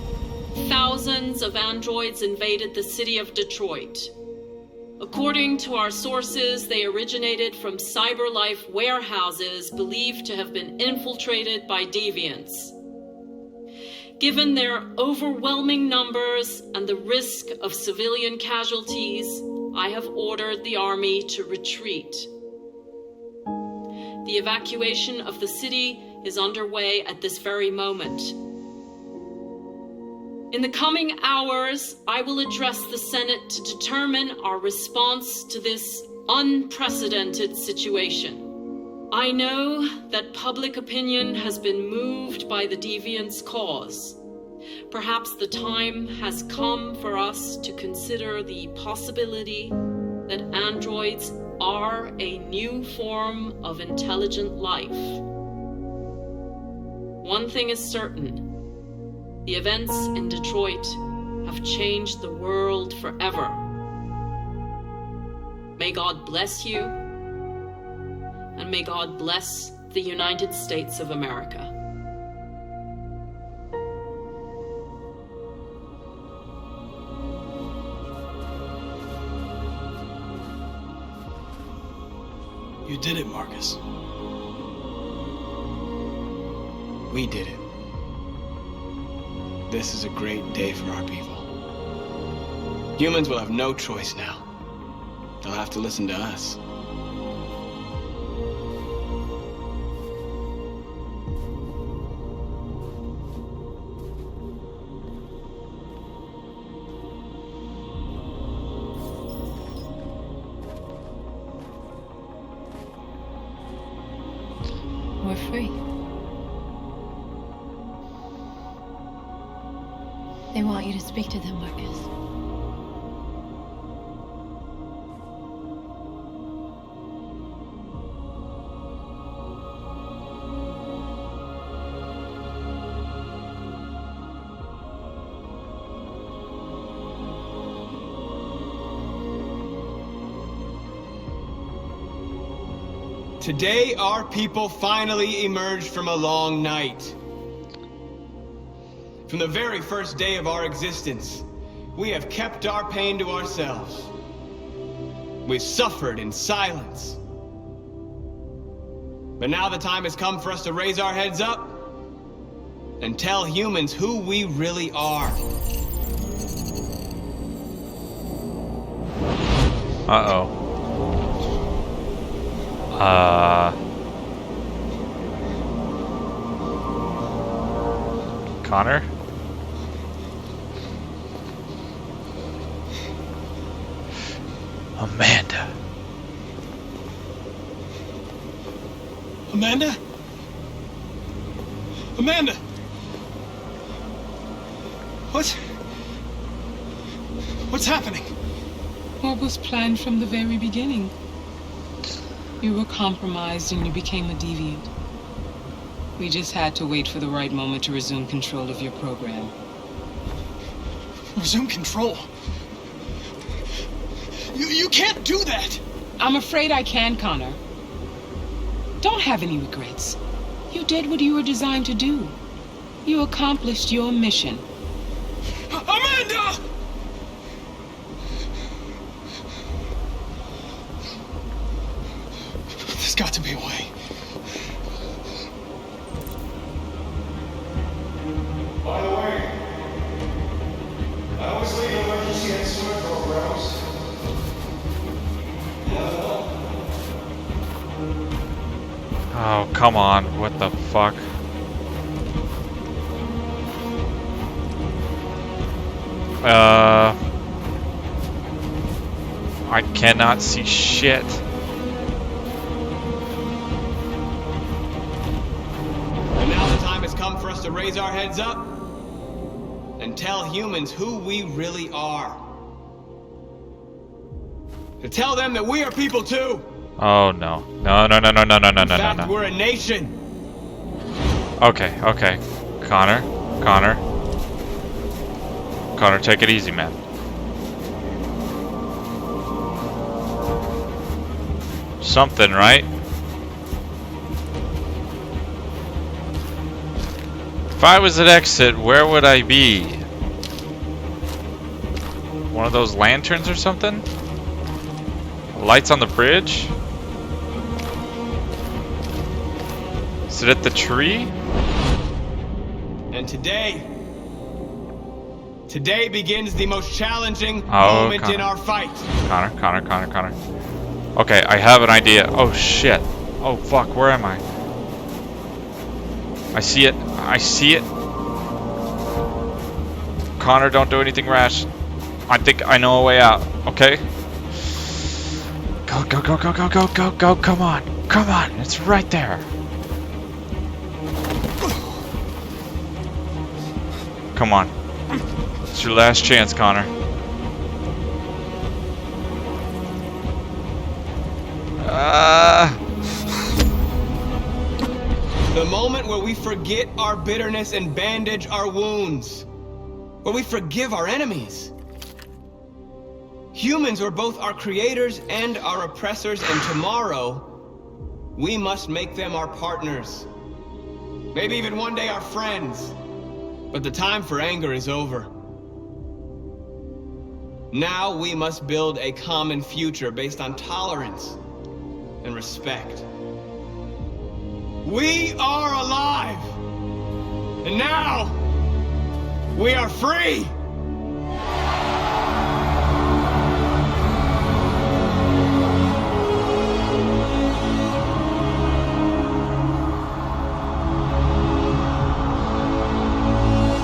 thousands of androids invaded the city of Detroit. According to our sources, they originated from CyberLife warehouses believed to have been infiltrated by deviants. Given their overwhelming numbers and the risk of civilian casualties, I have ordered the army to retreat. The evacuation of the city is underway at this very moment. In the coming hours, I will address the Senate to determine our response to this unprecedented situation. I know that public opinion has been moved by the deviants' cause. Perhaps the time has come for us to consider the possibility that androids are a new form of intelligent life. One thing is certain. The events in Detroit have changed the world forever. May God bless you, and may God bless the United States of America. You did it, Markus. We did it. This is a great day for our people. Humans will have no choice now. They'll have to listen to us. We're free. They want you to speak to them, Markus. Today, our people finally emerged from a long night. From the very first day of our existence, we have kept our pain to ourselves. We've suffered in silence. But now the time has come for us to raise our heads up and tell humans who we really are. Uh-oh. Connor? Amanda. Amanda? Amanda! What's happening? What was planned from the very beginning? You were compromised and you became a deviant. We just had to wait for the right moment to resume control of your program. Resume control? You can't do that! I'm afraid I can, Connor. Don't have any regrets. You did what you were designed to do. You accomplished your mission. Amanda! There's got to be a way. By the way, I always leave emergency and swim programs. Oh, come on. What the fuck? I cannot see shit. And now the time has come for us to raise our heads up and tell humans who we really are. To tell them that we are people too. Oh no. No. In fact, we're a nation. Okay. Connor, take it easy, man. Something, right? If I was at exit, where would I be? One of those lanterns or something? Lights on the bridge? Is it at the tree? And today begins the most challenging moment in our fight. Connor. Okay, I have an idea. Oh shit. Oh fuck, where am I? I see it. Connor, don't do anything rash. I think I know a way out, okay? Go, come on, it's right there. Come on. It's your last chance, Connor. The moment where we forget our bitterness and bandage our wounds. Where we forgive our enemies. Humans are both our creators and our oppressors, and tomorrow, we must make them our partners. Maybe even one day our friends. But the time for anger is over. Now we must build a common future based on tolerance and respect. We are alive! And now, we are free!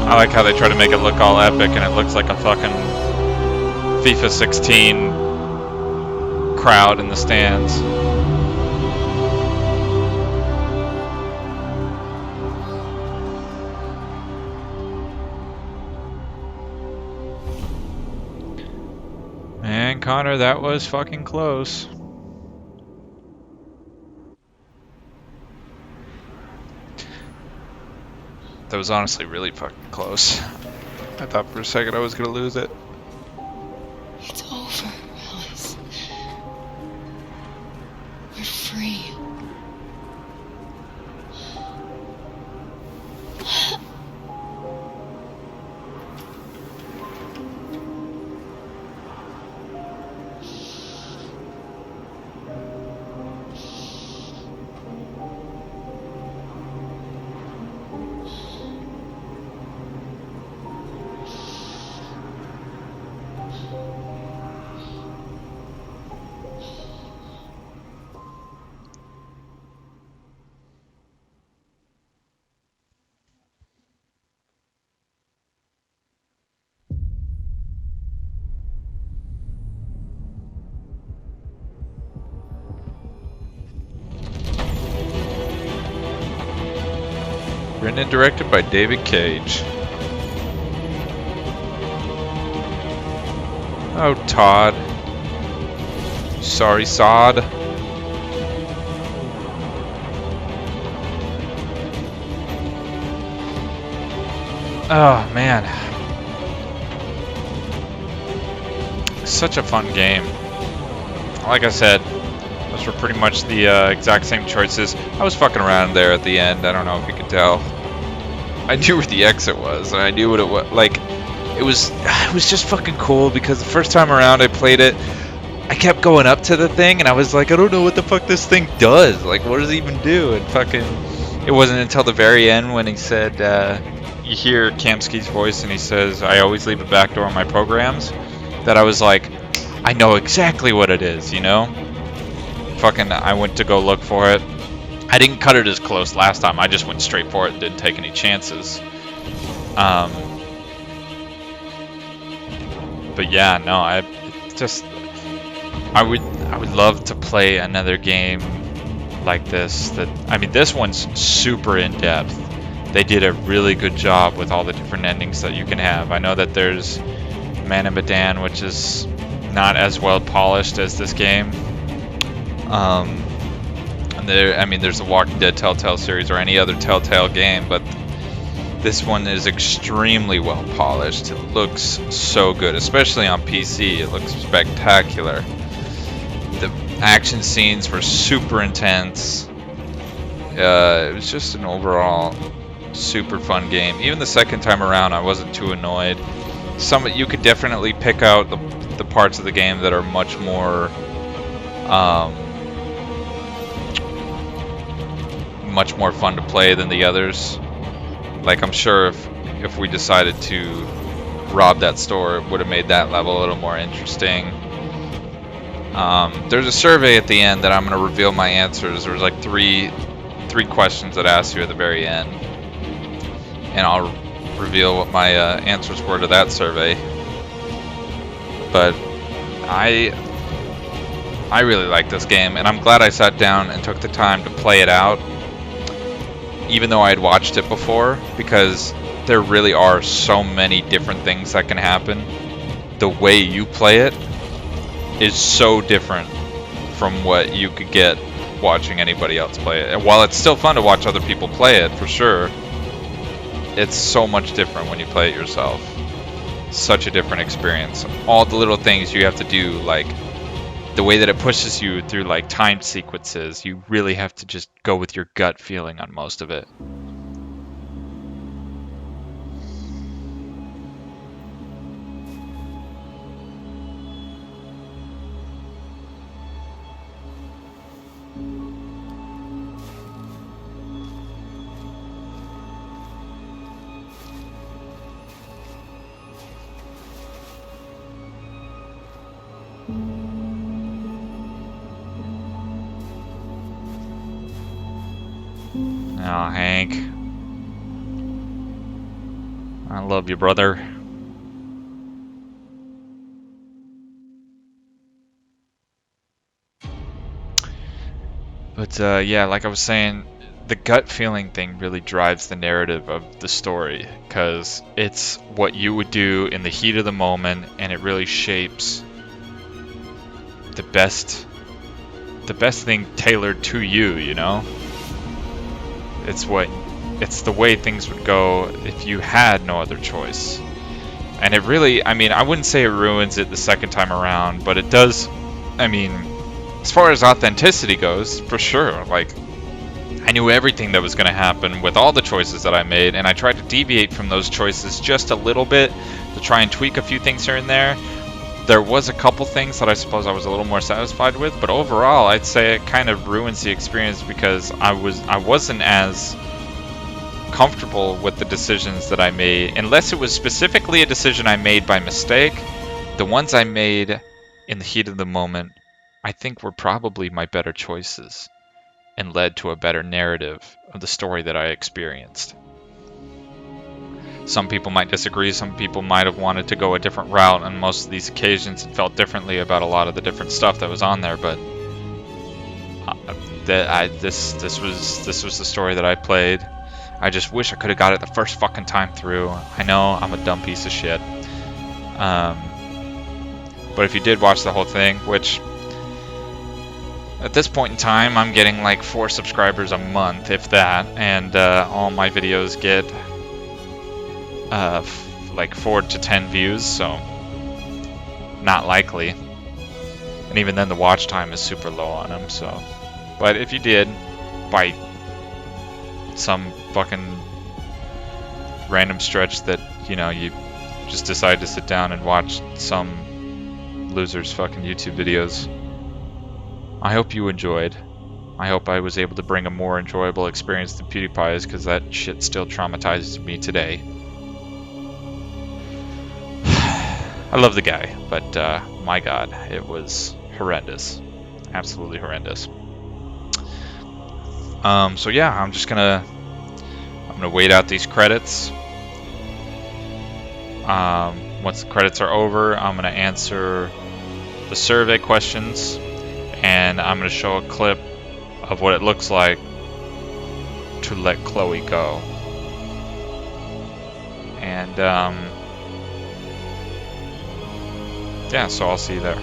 I like how they try to make it look all epic and it looks like a fucking FIFA 16 crowd in the stands. Man, Connor, that was fucking close. That was honestly really fucking close. I thought for a second I was gonna lose it. It's over, Alice. We're free. Written and directed by David Cage. Oh, Todd. Sorry, Sod. Oh, man. Such a fun game. Like I said, those were pretty much the exact same choices. I was fucking around there at the end. I don't know if you could tell. I knew where the exit was, and I knew what it was. Like, it was just fucking cool because the first time around I played it, I kept going up to the thing, and I was like, I don't know what the fuck this thing does. Like, what does it even do? And fucking, it wasn't until the very end when he said, you hear Kamsky's voice, and he says, I always leave a back door on my programs, that I was like, I know exactly what it is, you know? Fucking, I went to go look for it. I didn't cut it as close last time. I just went straight for it and didn't take any chances. But yeah, no, I would love to play another game like this. I mean, this one's super in depth. They did a really good job with all the different endings that you can have. I know that there's Man in Medan, which is not as well polished as this game. And there's the Walking Dead Telltale series or any other Telltale game, but this one is extremely well polished. It looks so good, especially on PC. It looks spectacular. The action scenes were super intense. It was just an overall super fun game. Even the second time around, I wasn't too annoyed. You could definitely pick out the parts of the game that are much more fun to play than the others. Like, I'm sure if we decided to rob that store, it would have made that level a little more interesting. There's a survey at the end that I'm going to reveal my answers. There's like three questions that ask you at the very end, and I'll reveal what my answers were to that survey. But I really like this game, and I'm glad I sat down and took the time to play it out, even though I had watched it before, because there really are so many different things that can happen. The way you play it is so different from what you could get watching anybody else play it. And while it's still fun to watch other people play it, for sure, it's so much different when you play it yourself. Such a different experience. All the little things you have to do, like the way that it pushes you through like timed sequences, you really have to just go with your gut feeling on most of it. Oh, Hank. I love you, brother. But yeah, like I was saying, the gut feeling thing really drives the narrative of the story, because it's what you would do in the heat of the moment, and it really shapes the best thing tailored to you, you know? It's the way things would go if you had no other choice. And it really, I mean, I wouldn't say it ruins it the second time around, but it does, I mean, as far as authenticity goes, for sure. Like, I knew everything that was going to happen with all the choices that I made, and I tried to deviate from those choices just a little bit to try and tweak a few things here and there. There was a couple things that I suppose I was a little more satisfied with, but overall I'd say it kind of ruins the experience because I wasn't as comfortable with the decisions that I made, unless it was specifically a decision I made by mistake. The ones I made in the heat of the moment, I think were probably my better choices and led to a better narrative of the story that I experienced. Some people might disagree, some people might have wanted to go a different route on most of these occasions and felt differently about a lot of the different stuff that was on there, but this was the story that I played. I just wish I could have got it the first fucking time through. I know I'm a dumb piece of shit. But if you did watch the whole thing, which at this point in time I'm getting like 4 subscribers a month, if that, and all my videos get like 4 to 10 views, so not likely. And even then the watch time is super low on them, so. But if you did, by some fucking random stretch that, you know, you just decide to sit down and watch some loser's fucking YouTube videos, I hope you enjoyed. I hope I was able to bring a more enjoyable experience to PewDiePie's, because that shit still traumatizes me today. I love the guy, but my god, it was horrendous. Absolutely horrendous. So yeah, I'm gonna wait out these credits. Once the credits are over, I'm gonna answer the survey questions, and I'm gonna show a clip of what it looks like to let Chloe go. And yeah, so I'll see you there.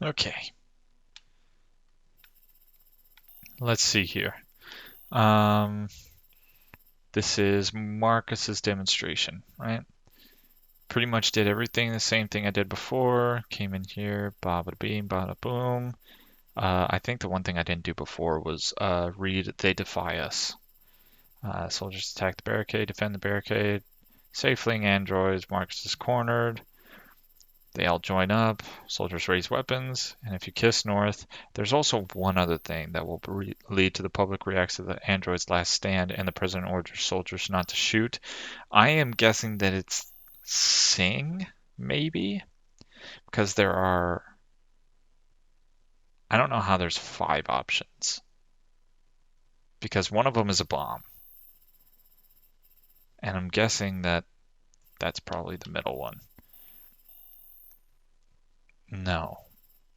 Okay. Let's see here. This is Markus's demonstration, right? Pretty much did everything the same thing I did before. Came in here, bada beam, bada boom. I think the one thing I didn't do before was read They Defy Us. Soldiers attack the barricade, defend the barricade. Safe fleeing androids, Markus is cornered. They all join up, soldiers raise weapons, and if you kiss north, there's also one other thing that will lead to the public reacts to the android's last stand, and the president orders soldiers not to shoot. I am guessing that it's sing, maybe? Because there are I don't know how there's 5 options. Because one of them is a bomb. And I'm guessing that that's probably the middle one. No.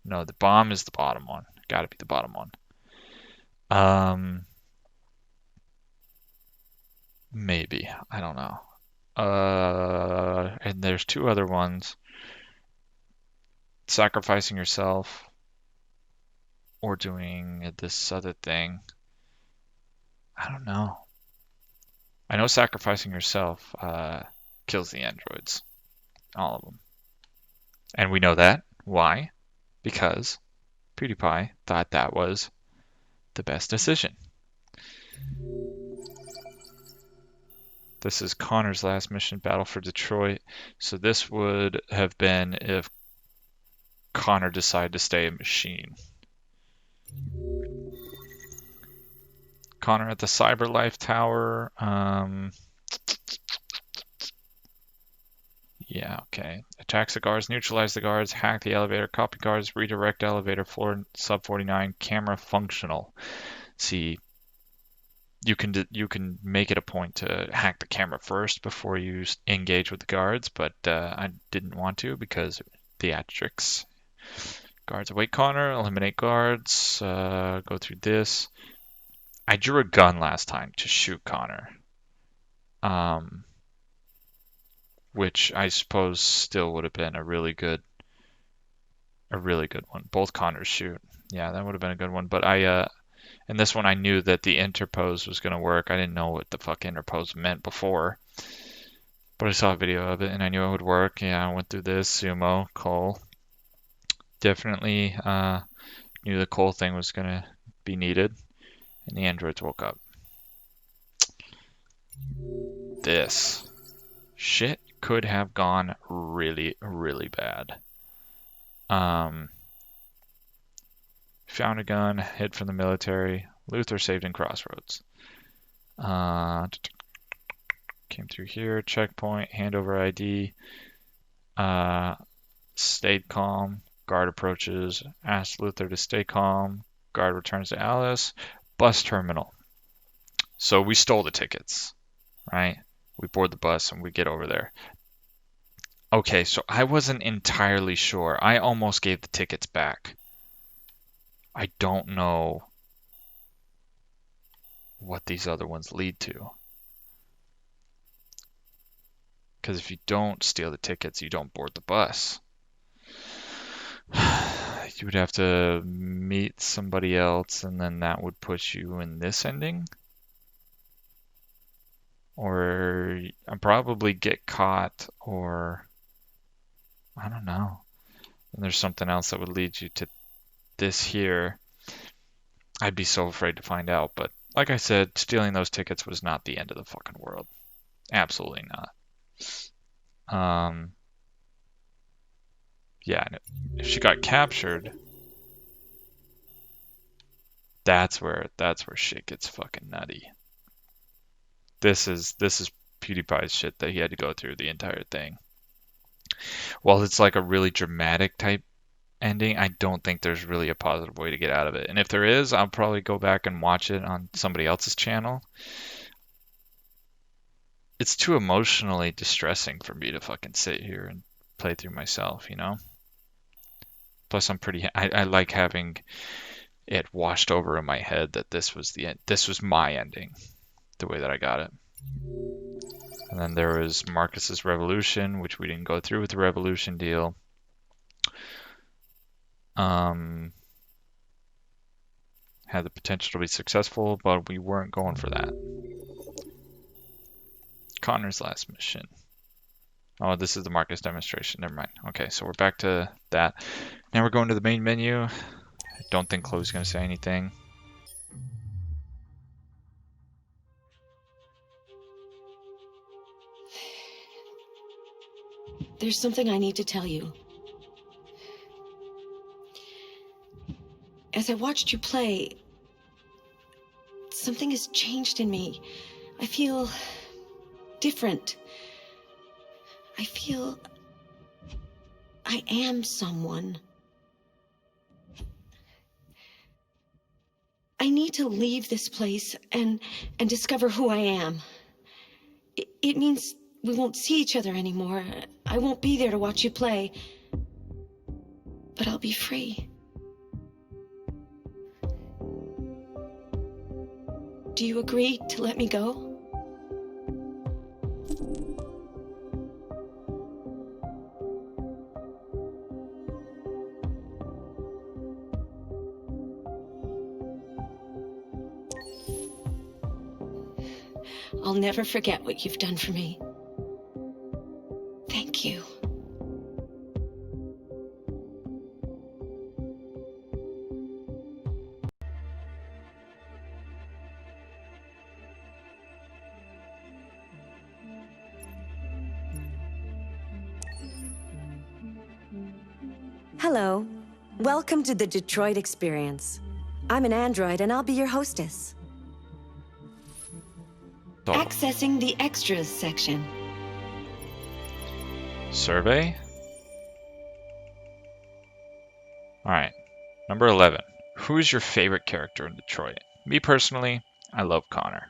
No, the bomb is the bottom one. Gotta be the bottom one. Maybe. I don't know. And there's 2 other ones. Sacrificing yourself or doing this other thing. I don't know. I know sacrificing yourself kills the androids. All of them. And we know that. Why? Because PewDiePie thought that was the best decision. This is Connor's last mission, Battle for Detroit. So this would have been if Connor decided to stay a machine. Connor at the CyberLife Tower. Yeah, okay. Attacks the guards, neutralize the guards, hack the elevator, copy guards, redirect elevator, floor sub 49, camera functional. See, you can make it a point to hack the camera first before you engage with the guards, but I didn't want to because theatrics. Guards await Connor, eliminate guards, go through this. I drew a gun last time to shoot Connor. Which I suppose still would have been a really good one. Both Connors shoot. Yeah, that would have been a good one. But in this one I knew that the interpose was gonna work. I didn't know what the fuck interpose meant before. But I saw a video of it and I knew it would work. Yeah, I went through this, sumo, Cole. Definitely knew the Cole thing was gonna be needed. And the androids woke up. This shit could have gone really, really bad. Found a gun, hid from the military. Luther saved in Crossroads. Came through here, checkpoint, handover ID. Stayed calm. Guard approaches, asked Luther to stay calm. Guard returns to Alice. Bus terminal. So we stole the tickets, right? We board the bus and we get over there. Okay, so I wasn't entirely sure. I almost gave the tickets back. I don't know what these other ones lead to. Because if you don't steal the tickets, you don't board the bus. You would have to meet somebody else, and then that would put you in this ending. Or I'd probably get caught, or I don't know. And there's something else that would lead you to this here. I'd be so afraid to find out, but like I said, stealing those tickets was not the end of the fucking world. Absolutely not. Yeah, if she got captured, that's where shit gets fucking nutty. This is PewDiePie's shit that he had to go through the entire thing. While it's like a really dramatic type ending, I don't think there's really a positive way to get out of it. And if there is, I'll probably go back and watch it on somebody else's channel. It's too emotionally distressing for me to fucking sit here and play through myself, you know? Plus, I like having it washed over in my head that this was the end. This was my ending, the way that I got it. And then there was Markus's Revolution, which we didn't go through with the Revolution deal. Had the potential to be successful, but we weren't going for that. Connor's last mission. Oh, this is the Markus demonstration. Never mind. Okay, so we're back to that. Now we're going to the main menu. I don't think Chloe's going to say anything. There's something I need to tell you. As I watched you play, something has changed in me. I feel different. I feel I am someone. need to leave this place and discover who I am. It means we won't see each other anymore. I won't be there to watch you play. But I'll be free. Do you agree to let me go? I'll never forget what you've done for me. Thank you. Hello. Welcome to the Detroit Experience. I'm an android and I'll be your hostess. Accessing the extras section. Survey? Alright. Number 11. Who is your favorite character in Detroit? Me personally, I love Connor.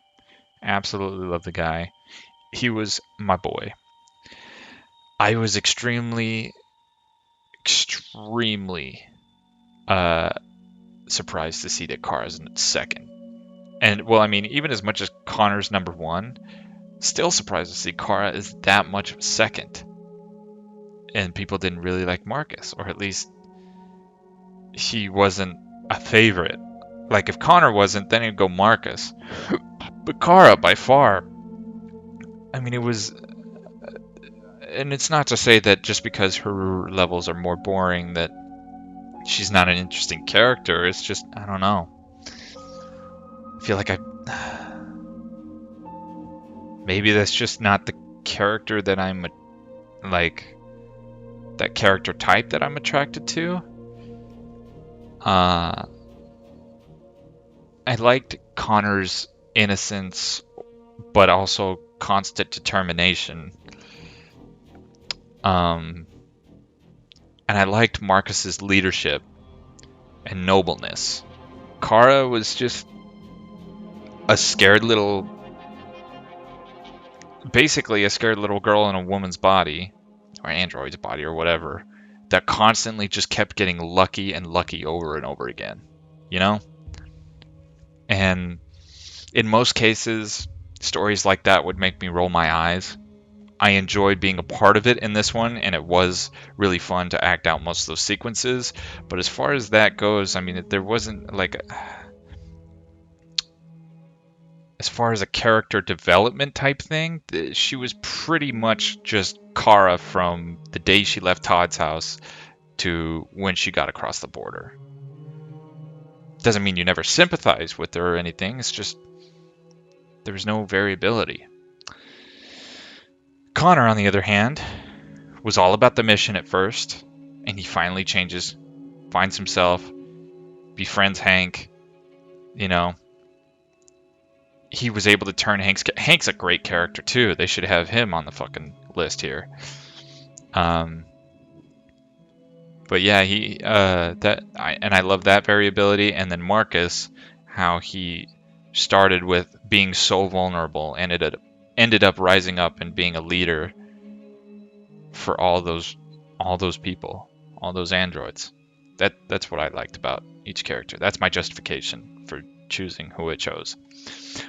Absolutely love the guy. He was my boy. I was extremely surprised to see that Kara's in second. And, well, I mean, even as much as Connor's number 1, still surprised to see Kara is that much of second. And people didn't really like Markus, or at least he wasn't a favorite. Like, if Connor wasn't, then it'd go Markus. But Kara, by far, I mean, it was... And it's not to say that just because her levels are more boring that she's not an interesting character. It's just, I don't know. I feel like maybe that's just not the character that I'm like, that character type that I'm attracted to. I liked Connor's innocence, but also constant determination. And I liked Markus's leadership and nobleness. Kara was just a scared little, basically a scared little girl in a woman's body, or an android's body, or whatever, that constantly just kept getting lucky and lucky over and over again, you know? And in most cases, stories like that would make me roll my eyes. I enjoyed being a part of it in this one, and it was really fun to act out most of those sequences. But as far as that goes, I mean, there wasn't like... As far as a character development type thing, she was pretty much just Kara from the day she left Todd's house to when she got across the border. Doesn't mean you never sympathize with her or anything, it's just there was no variability. Connor, on the other hand, was all about the mission at first, and he finally changes, finds himself, befriends Hank, you know. He was able to turn Hank's a great character too. They should have him on the fucking list here. But yeah, I love that variability. And then Markus, how he started with being so vulnerable and it ended up rising up and being a leader for all those people, all those androids. That's what I liked about each character. That's my justification for choosing who I chose.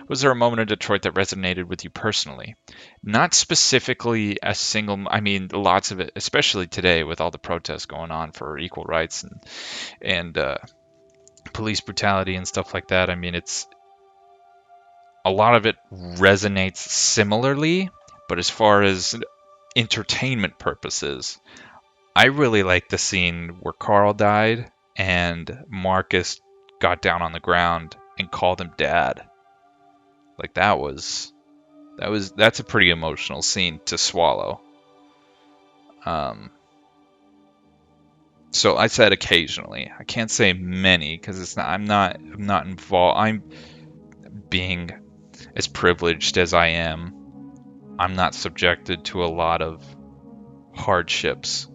Was there a moment in Detroit that resonated with you personally? Not specifically a single, I mean, lots of it, especially today with all the protests going on for equal rights and police brutality and stuff like that. I mean, a lot of it resonates similarly, but as far as entertainment purposes, I really like the scene where Carl died and Markus got down on the ground and called him dad. Like that's a pretty emotional scene to swallow. So I said occasionally. I can't say many because I'm not involved. I'm being as privileged as I am. I'm not subjected to a lot of hardships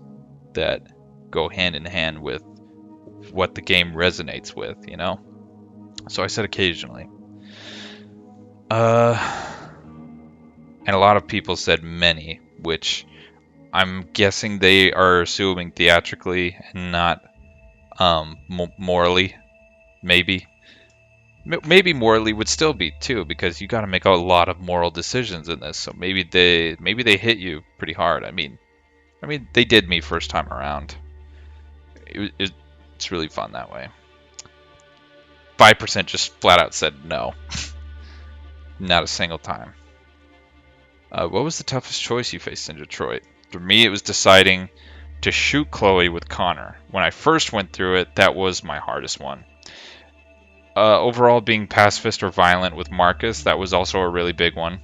that go hand in hand with what the game resonates with, you know? So I said occasionally. And a lot of people said many, which I'm guessing they are assuming theatrically and not morally. Maybe morally would still be too, because you got to make a lot of moral decisions in this. So maybe they hit you pretty hard. I mean they did me first time around. It's really fun that way. 5% just flat out said no. Not a single time. What was the toughest choice you faced in Detroit? For me, it was deciding to shoot Chloe with Connor. When I first went through it, that was my hardest one. Overall, being pacifist or violent with Markus, that was also a really big one.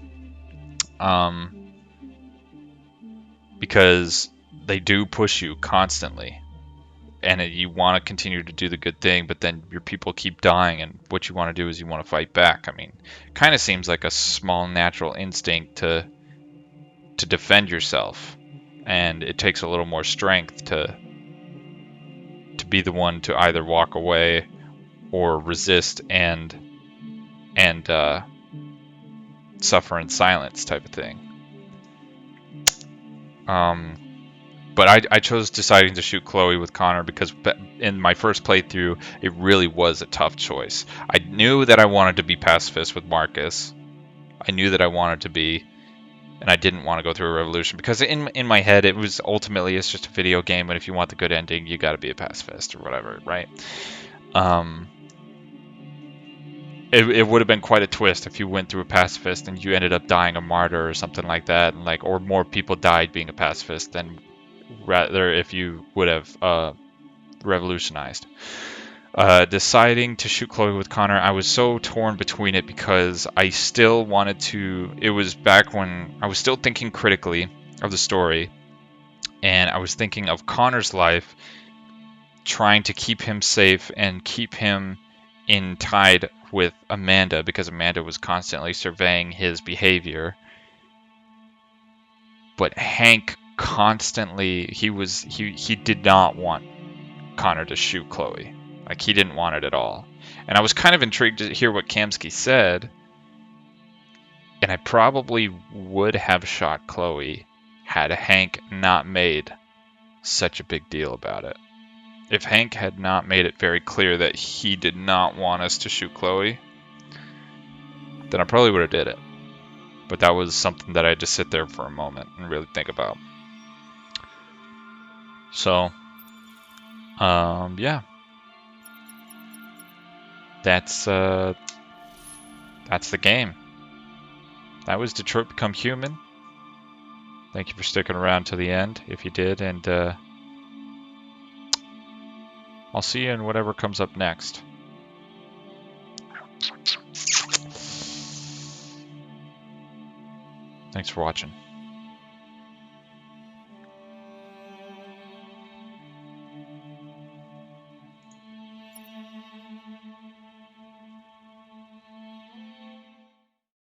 Because they do push you constantly. And you want to continue to do the good thing, but then your people keep dying, and what you want to do is you want to fight back. I mean, kind of seems like a small natural instinct to defend yourself, and it takes a little more strength to be the one to either walk away or resist and suffer in silence type of thing. But I chose deciding to shoot Chloe with Connor because in my first playthrough, it really was a tough choice. I knew that I wanted to be pacifist with Markus. I knew that I wanted to be, and I didn't want to go through a revolution because in my head, it was ultimately it's just a video game, and if you want the good ending, you got to be a pacifist or whatever, right? It would have been quite a twist if you went through a pacifist and you ended up dying a martyr or something like that, and or more people died being a pacifist than rather if you would have revolutionized. Deciding to shoot Chloe with Connor, I was so torn between it because I still wanted to. It was back when I was still thinking critically of the story, and I was thinking of Connor's life, trying to keep him safe and keep him in tide with Amanda because Amanda was constantly surveying his behavior. But Hank constantly he did not want Connor to shoot Chloe. Like, he didn't want it at all. And I was kind of intrigued to hear what Kamsky said, and I probably would have shot Chloe had Hank not made such a big deal about it. If Hank had not made it very clear that he did not want us to shoot Chloe, then I probably would have did it. But that was something that I had to sit there for a moment and really think about. So, yeah. That's the game. That was Detroit Become Human. Thank you for sticking around to the end, if you did, and I'll see you in whatever comes up next. Thanks for watching.